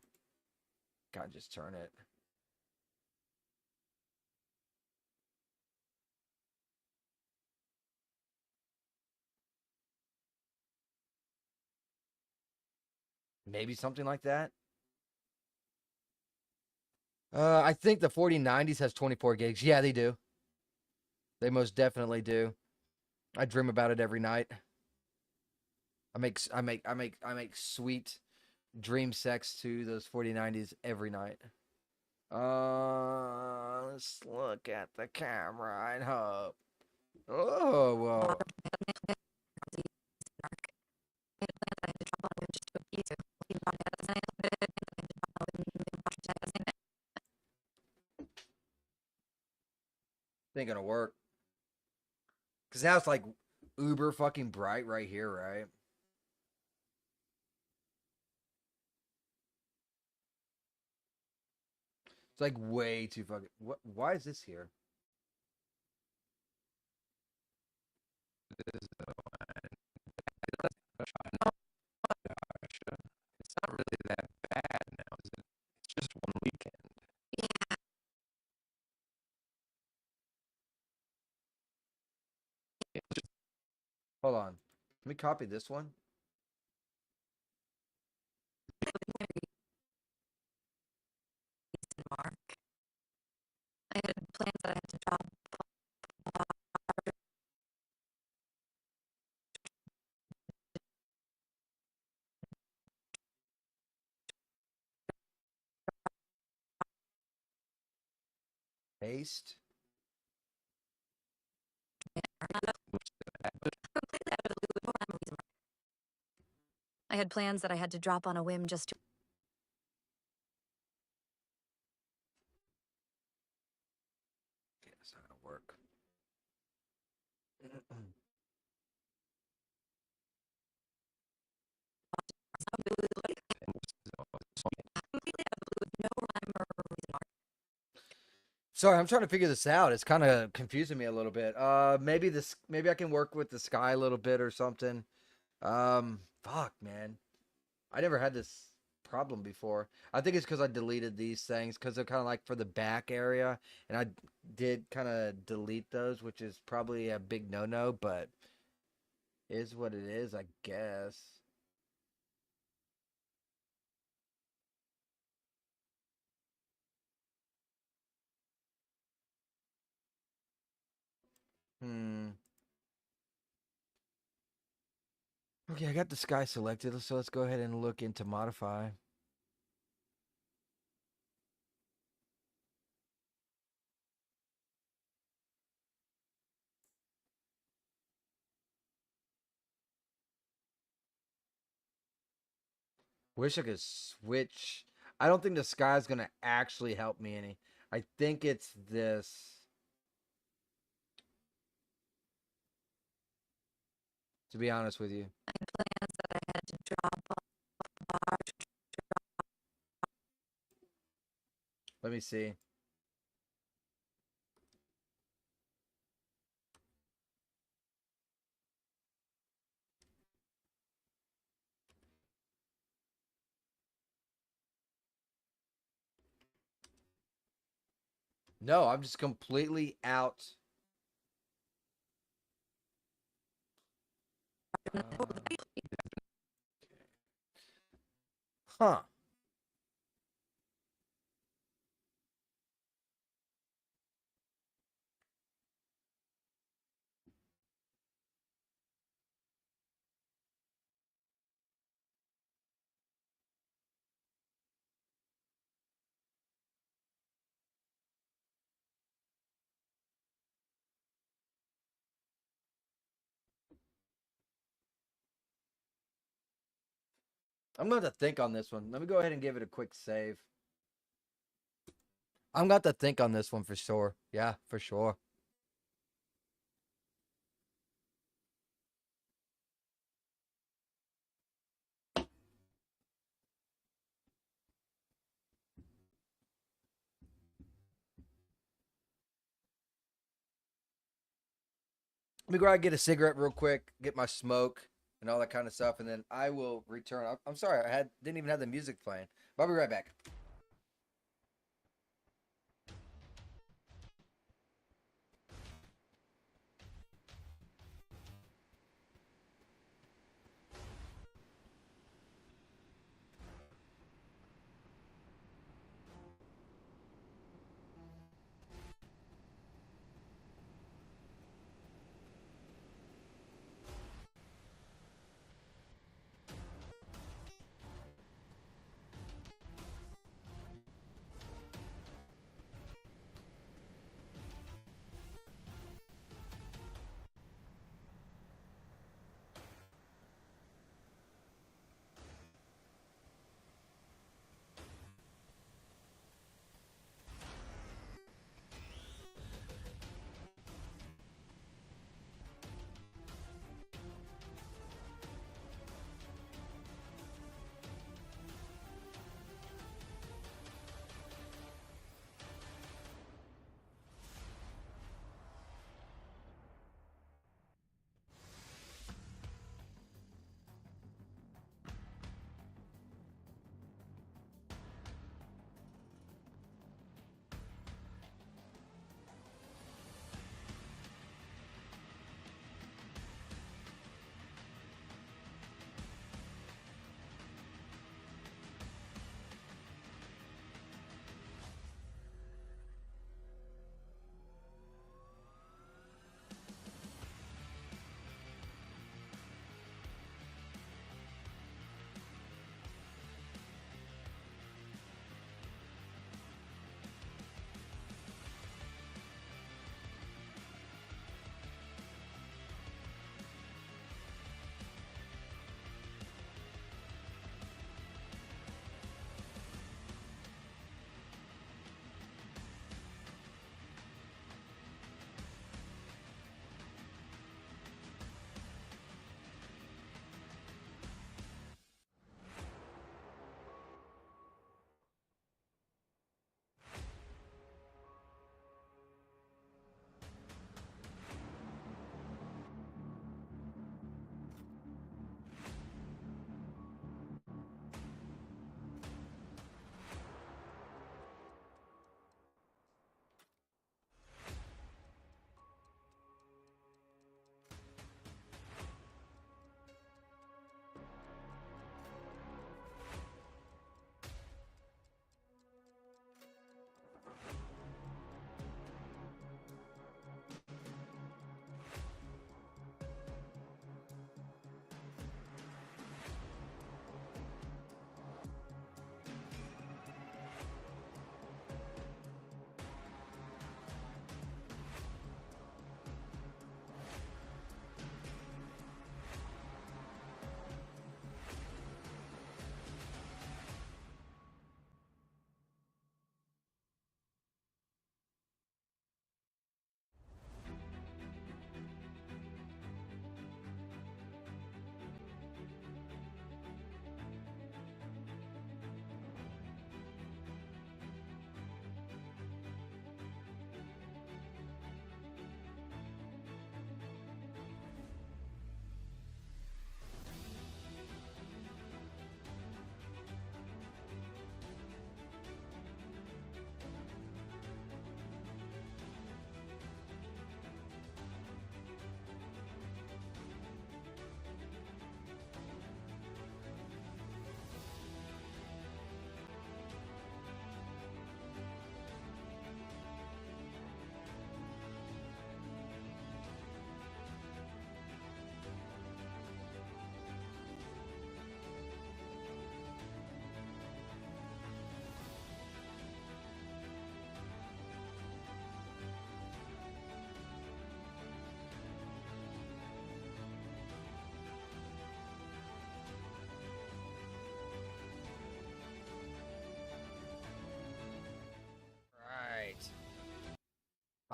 God, just turn it. Maybe something like that. I think the 4090s has 24 gigs. Yeah, they do. They most definitely do. I dream about it every night. I make sweet dream sex to those 4090s every night. Let's look at the camera and hope. Oh, well. Ain't gonna work. Because now it's like uber fucking bright right here, right? It's like way too fucking. What? Why is this here? It's not really that bad now, is it? It's just one weekend. Hold on. Let me copy this one. Mark. I had plans that I had to drop. Paste. I had plans that I had to drop on a whim just to. Okay, that's not gonna work. Sorry, I'm trying to figure this out. It's kind of confusing me a little bit. Maybe I can work with the sky a little bit or something. Fuck, man. I never had this problem before. I think it's because I deleted these things because they're kind of like for the back area, and I did kind of delete those, which is probably a big no-no, but is what it is, I guess. Hmm. Okay, I got the sky selected, so let's go ahead and look into modify. Wish I could switch. I don't think the sky's gonna actually help me any. I think it's this. To be honest with you. Plans that I had to drop off. Let me see. No, I'm just completely out. Huh. I'm going to think on this one. Let me go ahead and give it a quick save. I'm going to think on this one for sure. Yeah, for sure. Let me go out and get a cigarette real quick, get my smoke and all that kind of stuff, and then I will return. I'm sorry, didn't even have the music playing. But I'll be right back.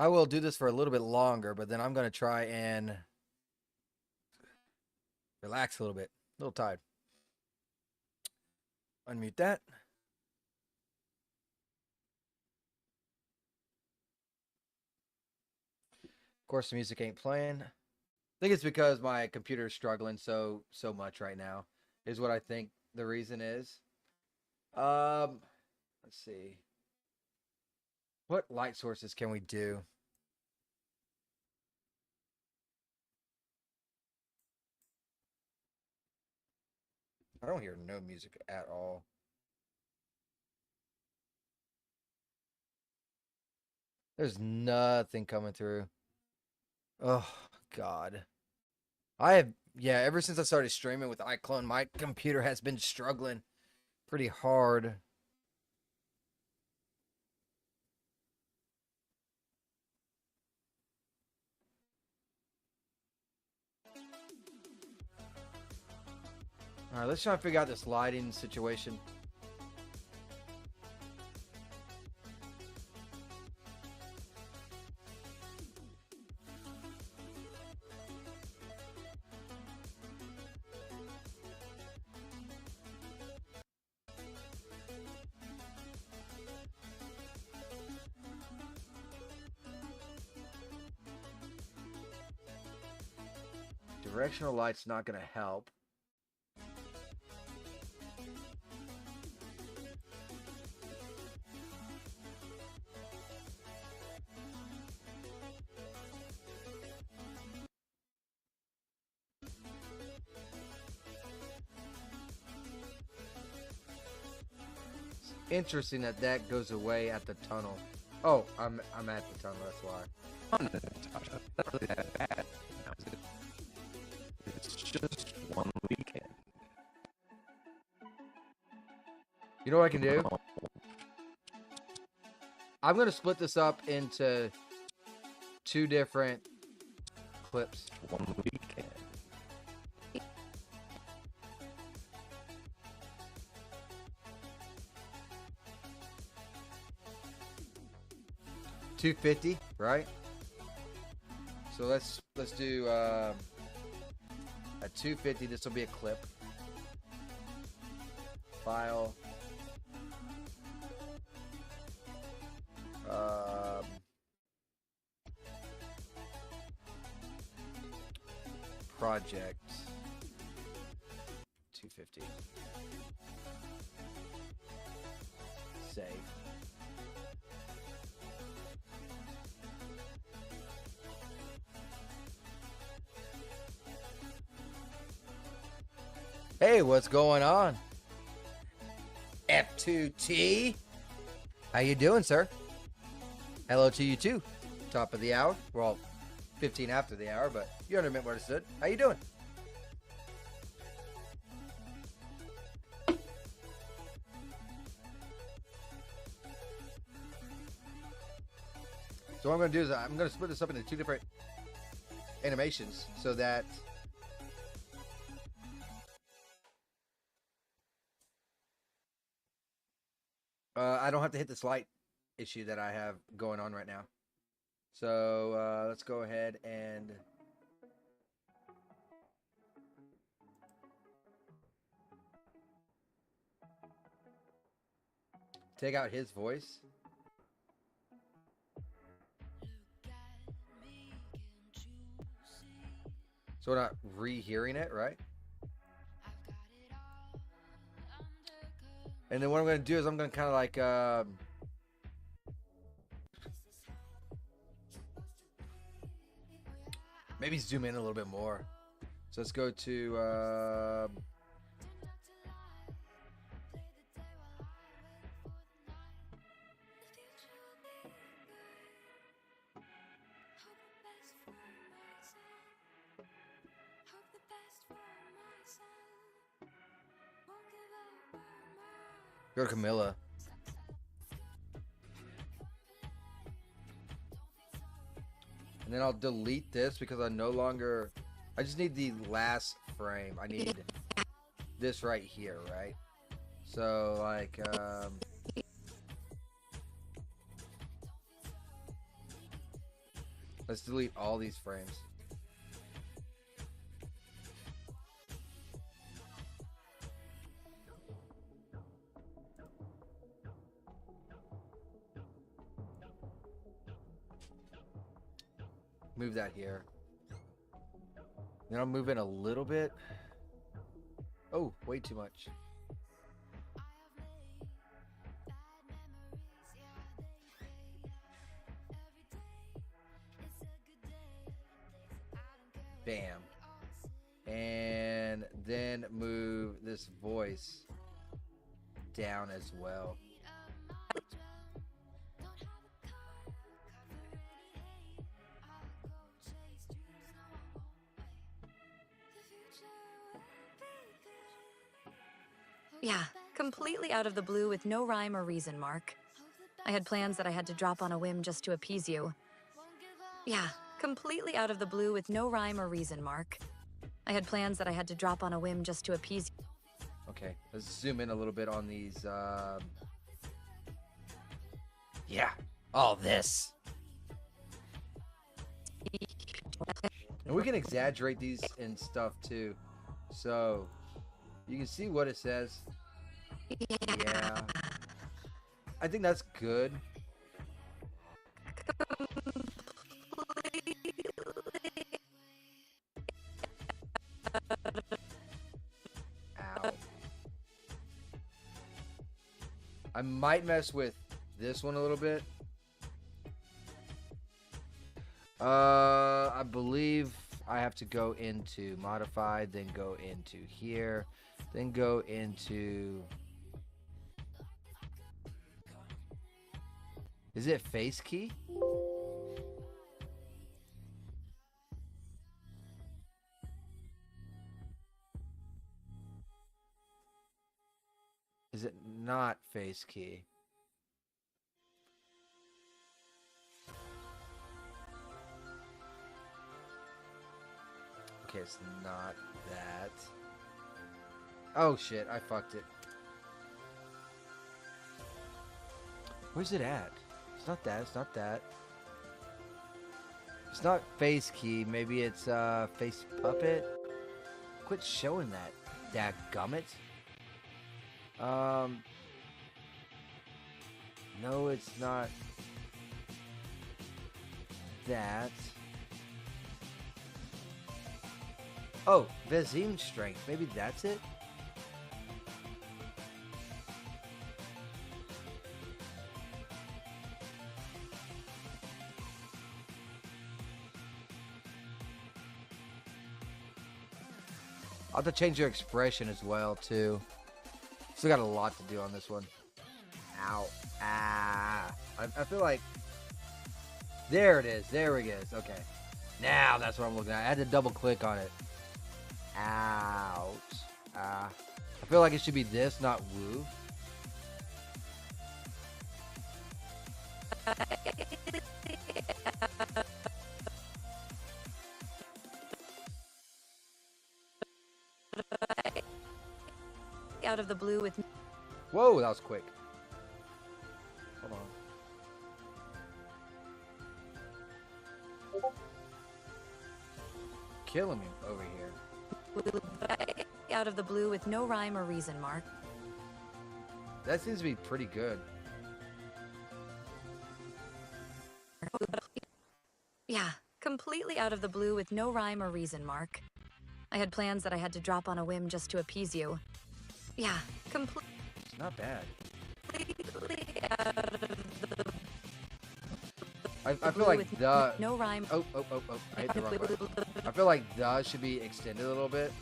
I will do this for a little bit longer, but then I'm going to try and relax a little bit. A little tired. Unmute that. Of course, the music ain't playing. I think it's because my computer is struggling so much right now, is what I think the reason is. Let's see. What light sources can we do? I don't hear no music at all. There's nothing coming through. Oh, God. Ever since I started streaming with iClone, my computer has been struggling pretty hard. All right, let's try and figure out this lighting situation. Directional light's not going to help. It's interesting that goes away at the tunnel. Oh, I'm at the tunnel, that's why. Come on, Natasha. Not really that bad now, is it? It's just one weekend. You know what I can do? I'm going to split this up into 2 different clips. One weekend. $250, right? So let's do a 250. This will be a clip. File. Project 250. Save. Hey, what's going on? F2T. How you doing, sir? Hello to you too. Top of the hour. Well, 15 after the hour, but you understand what I said. How you doing? So what I'm going to do is I'm going to split this up into 2 different animations so that I don't have to hit this light issue that I have going on right now. So let's go ahead and take out his voice. So we're not rehearing it, right? And then what I'm going to do is I'm going to kind of like maybe zoom in a little bit more. So let's go to go to Camilla. And then I'll delete this because I just need the last frame. I need this right here, right? So like Let's delete all these frames. Move that here. Then I'll move in a little bit. Oh, way too much. Bam. And then move this voice down as well. Yeah, completely out of the blue with no rhyme or reason, Mark. I had plans that I had to drop on a whim just to appease you. Yeah, completely out of the blue with no rhyme or reason, Mark. I had plans that I had to drop on a whim just to appease you. Okay, let's zoom in a little bit on these. Yeah, all this. And we can exaggerate these and stuff too. So you can see what it says. Yeah. I think that's good. Ow. I might mess with this one a little bit. I believe I have to go into modified, then go into here, then go into... Is it face key? Is it not face key? Okay, it's not that. Oh shit, I fucked it. Where's it at? It's not that, it's not that. It's not face key, maybe it's face puppet. Quit showing that, dadgummit. No, it's not that. Oh, Vezim strength. Maybe that's it? I'll have to change your expression as well, too. Still got a lot to do on this one. Ow. Ah. I feel like... There it is. There it is. Okay. Now that's what I'm looking at. I had to double click on it. Ouch. I feel like it should be this, not woo. Out of the blue with... Whoa, that was quick. Hold on. Killing me over here. Out of the blue with no rhyme or reason, Mark. That seems to be pretty good. Yeah, completely out of the blue with no rhyme or reason, Mark. I had plans that I had to drop on a whim just to appease you. Yeah, completely It's not bad. out of the I feel blue like with the... no rhyme. Oh, I hit the wrong button. I feel like the should be extended a little bit.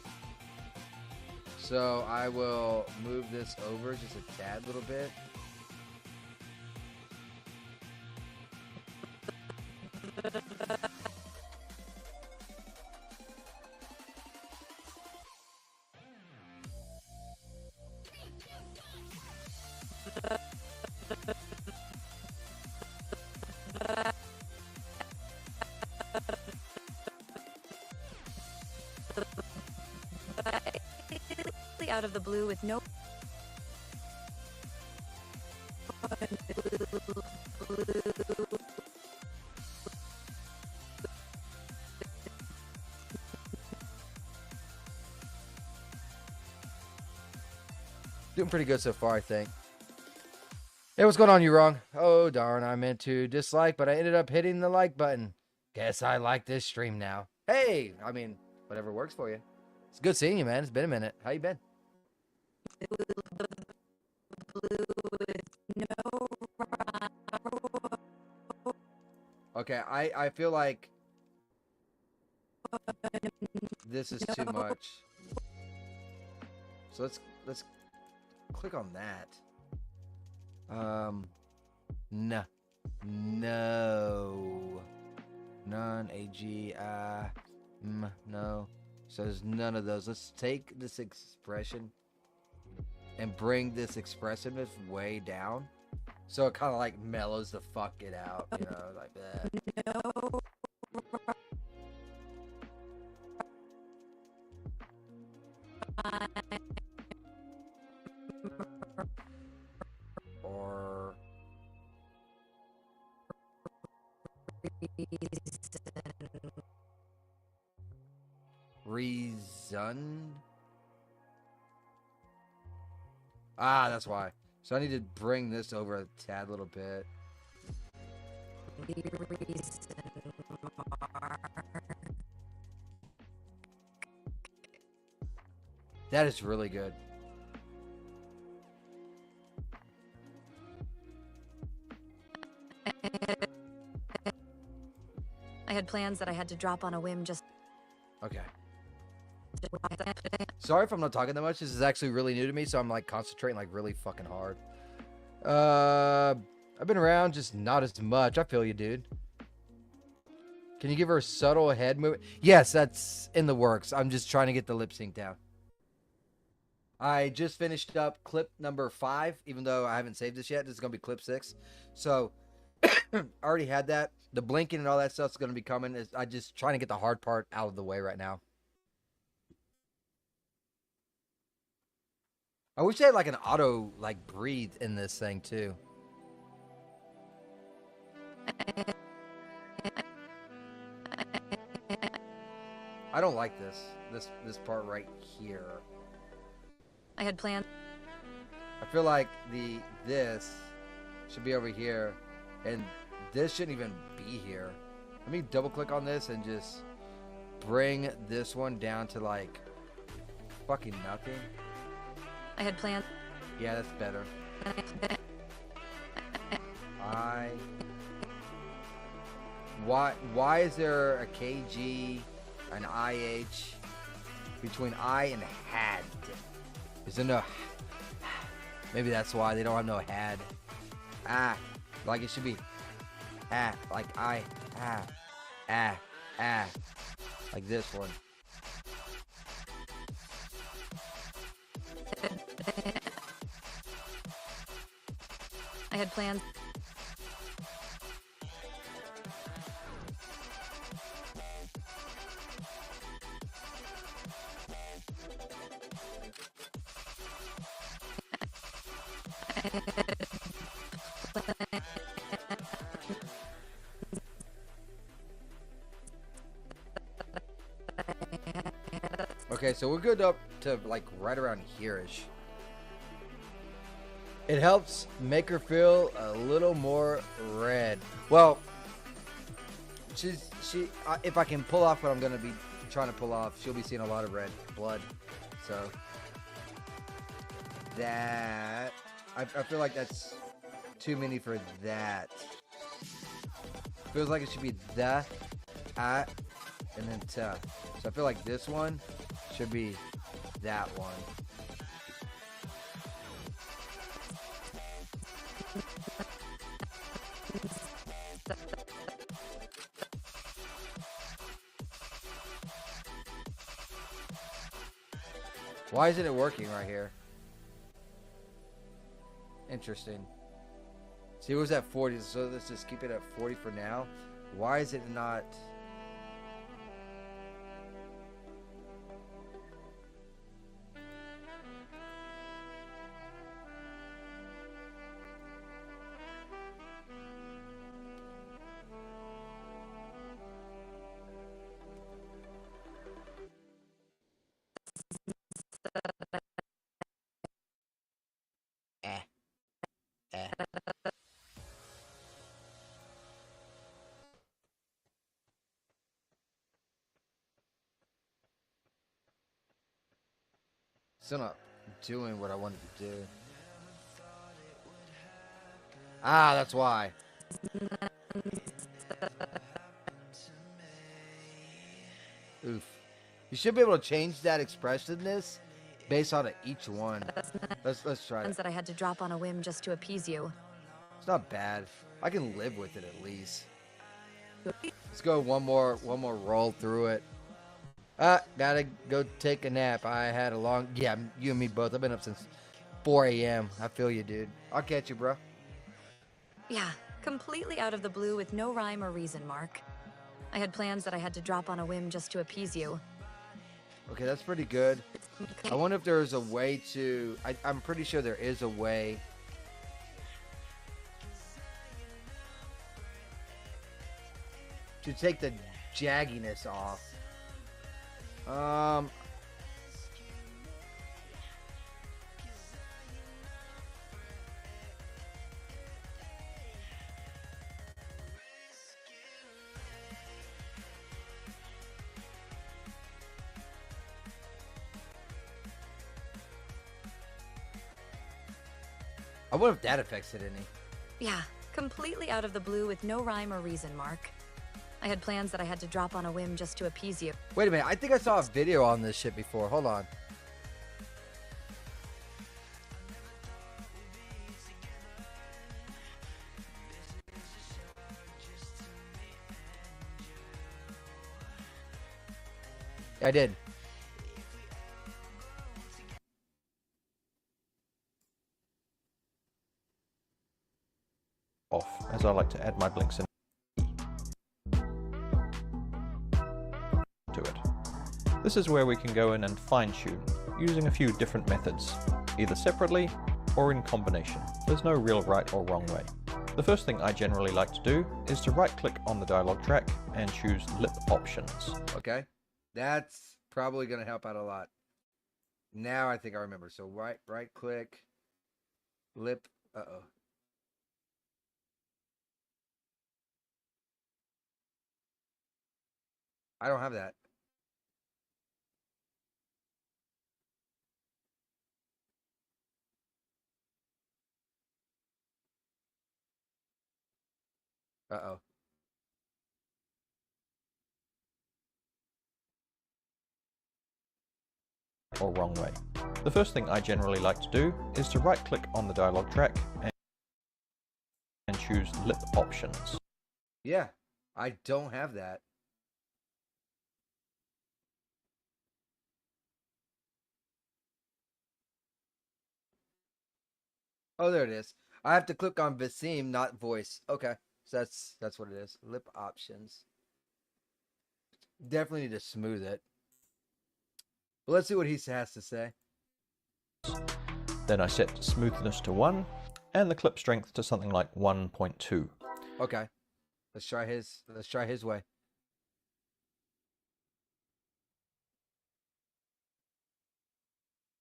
So I will move this over just a tad little bit. Out of the blue with no Doing pretty good so far, I think. Hey, what's going on, you wrong? Oh, darn, I meant to dislike, but I ended up hitting the like button. Guess I like this stream now. Hey, I mean, whatever works for you. It's good seeing you, man. It's been a minute. How you been? Okay, I feel like this is too much. So let's click on that. No. None. No. So there's none of those. Let's take this expression and bring this expressiveness way down. So it kind of like mellows the fuck it out, you know, like that. Or reason. Ah, that's why. So I need to bring this over a tad little bit. That is really good. I had plans that I had to drop on a whim just. Okay. Sorry if I'm not talking that much. This is actually really new to me, so I'm like concentrating like really fucking hard. I've been around, just not as much. I feel you, dude. Can you give her a subtle head movement? Yes, that's in the works. I'm just trying to get the lip sync down. I just finished up clip number 5, even though I haven't saved this yet. This is gonna be clip 6. So I already had that. The blinking and all that stuff's gonna be coming. I just trying to get the hard part out of the way right now. I wish they had like an auto like breathe in this thing too. I don't like this part right here. I had planned. I feel like this should be over here, and this shouldn't even be here. Let me double click on this and just bring this one down to like fucking nothing. I had planned. Yeah, that's better. Why is there a KG, an IH between I and had? Is there no? Maybe that's why they don't have no had. Like it should be. Like I. Like this one. I had planned. Okay, so we're good up to like right around here-ish. It helps make her feel a little more red. Well, if I can pull off what I'm gonna be trying to pull off, she'll be seeing a lot of red blood. So that I feel like that's too many for that. Feels like it should be the, at, and then ta. So I feel like this one should be that one. Why isn't it working right here? Interesting. See, it was at 40, so let's just keep it at 40 for now. Why is it not... Still not doing what I wanted to do. Ah, that's why. Oof. You should be able to change that expressiveness based on each one. Let's try Plans it. that I had to drop on a whim just to appease you. It's not bad. I can live with it at least. Let's go one more roll through it. Gotta go take a nap. I had a long, yeah, you and me both. I've been up since 4 a.m. I feel you, dude. I'll catch you, bro. Yeah, completely out of the blue with no rhyme or reason, Mark. I had plans that I had to drop on a whim just to appease you. Okay, that's pretty good. I wonder if there's a way to, I'm pretty sure there is a way to take the jagginess off. I wonder if that affects it any. Yeah, completely out of the blue with no rhyme or reason, Mark. I had plans that I had to drop on a whim just to appease you. Wait a minute, I think I saw a video on this shit before. Hold on. I did. Off, as I like to add my blinks in to it. This is where we can go in and fine-tune, using a few different methods, either separately or in combination. There's no real right or wrong way. The first thing I generally like to do is to right-click on the dialogue track and choose Lip Options. Okay. That's probably going to help out a lot. Now I think I remember. So right click, lip, uh-oh. I don't have that. Uh-oh. Or wrong way. The first thing I generally like to do is to right-click on the dialogue track and choose Lip Options. Yeah, I don't have that. Oh, there it is. I have to click on Vasim, not voice. Okay, so that's what it is. Lip options. Definitely need to smooth it. But let's see what he has to say. Then I set smoothness to 1 and the clip strength to something like 1.2. Okay, let's try his way.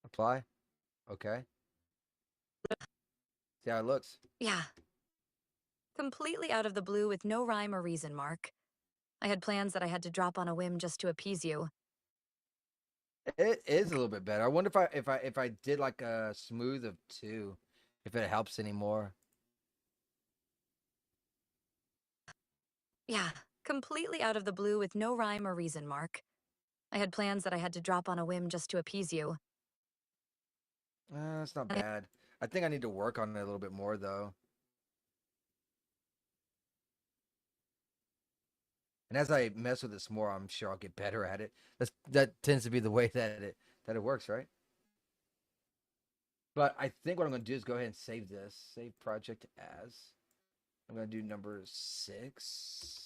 Apply. Okay. See how it looks. Yeah. Completely out of the blue with no rhyme or reason, Mark. I had plans that I had to drop on a whim just to appease you. It is a little bit better. I wonder if I did like a smooth of 2, if it helps anymore. Yeah, completely out of the blue with no rhyme or reason, Mark. I had plans that I had to drop on a whim just to appease you. It's not bad. I think I need to work on it a little bit more though. And as I mess with this more, I'm sure I'll get better at it. That tends to be the way that it works, right? But I think what I'm going to do is go ahead and save this. Save project as. I'm going to do number 6.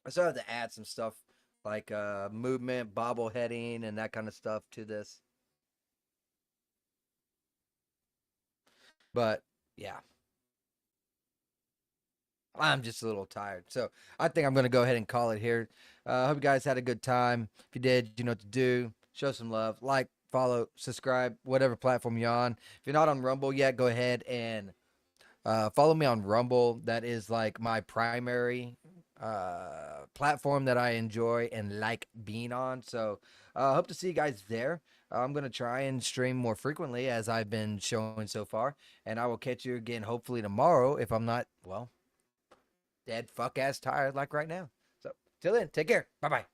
I still have to add some stuff like movement, bobbleheading, and that kind of stuff to this. But yeah, I'm just a little tired. So I think I'm going to go ahead and call it here. I hope you guys had a good time. If you did, you know what to do. Show some love. Like, follow, subscribe, whatever platform you're on. If you're not on Rumble yet, go ahead and Follow me on Rumble. That is like my primary platform that I enjoy and like being on. So hope to see you guys there. I'm going to try and stream more frequently as I've been showing so far. And I will catch you again hopefully tomorrow if I'm not, well, dead fuck ass tired like right now. So till then, take care. Bye-bye.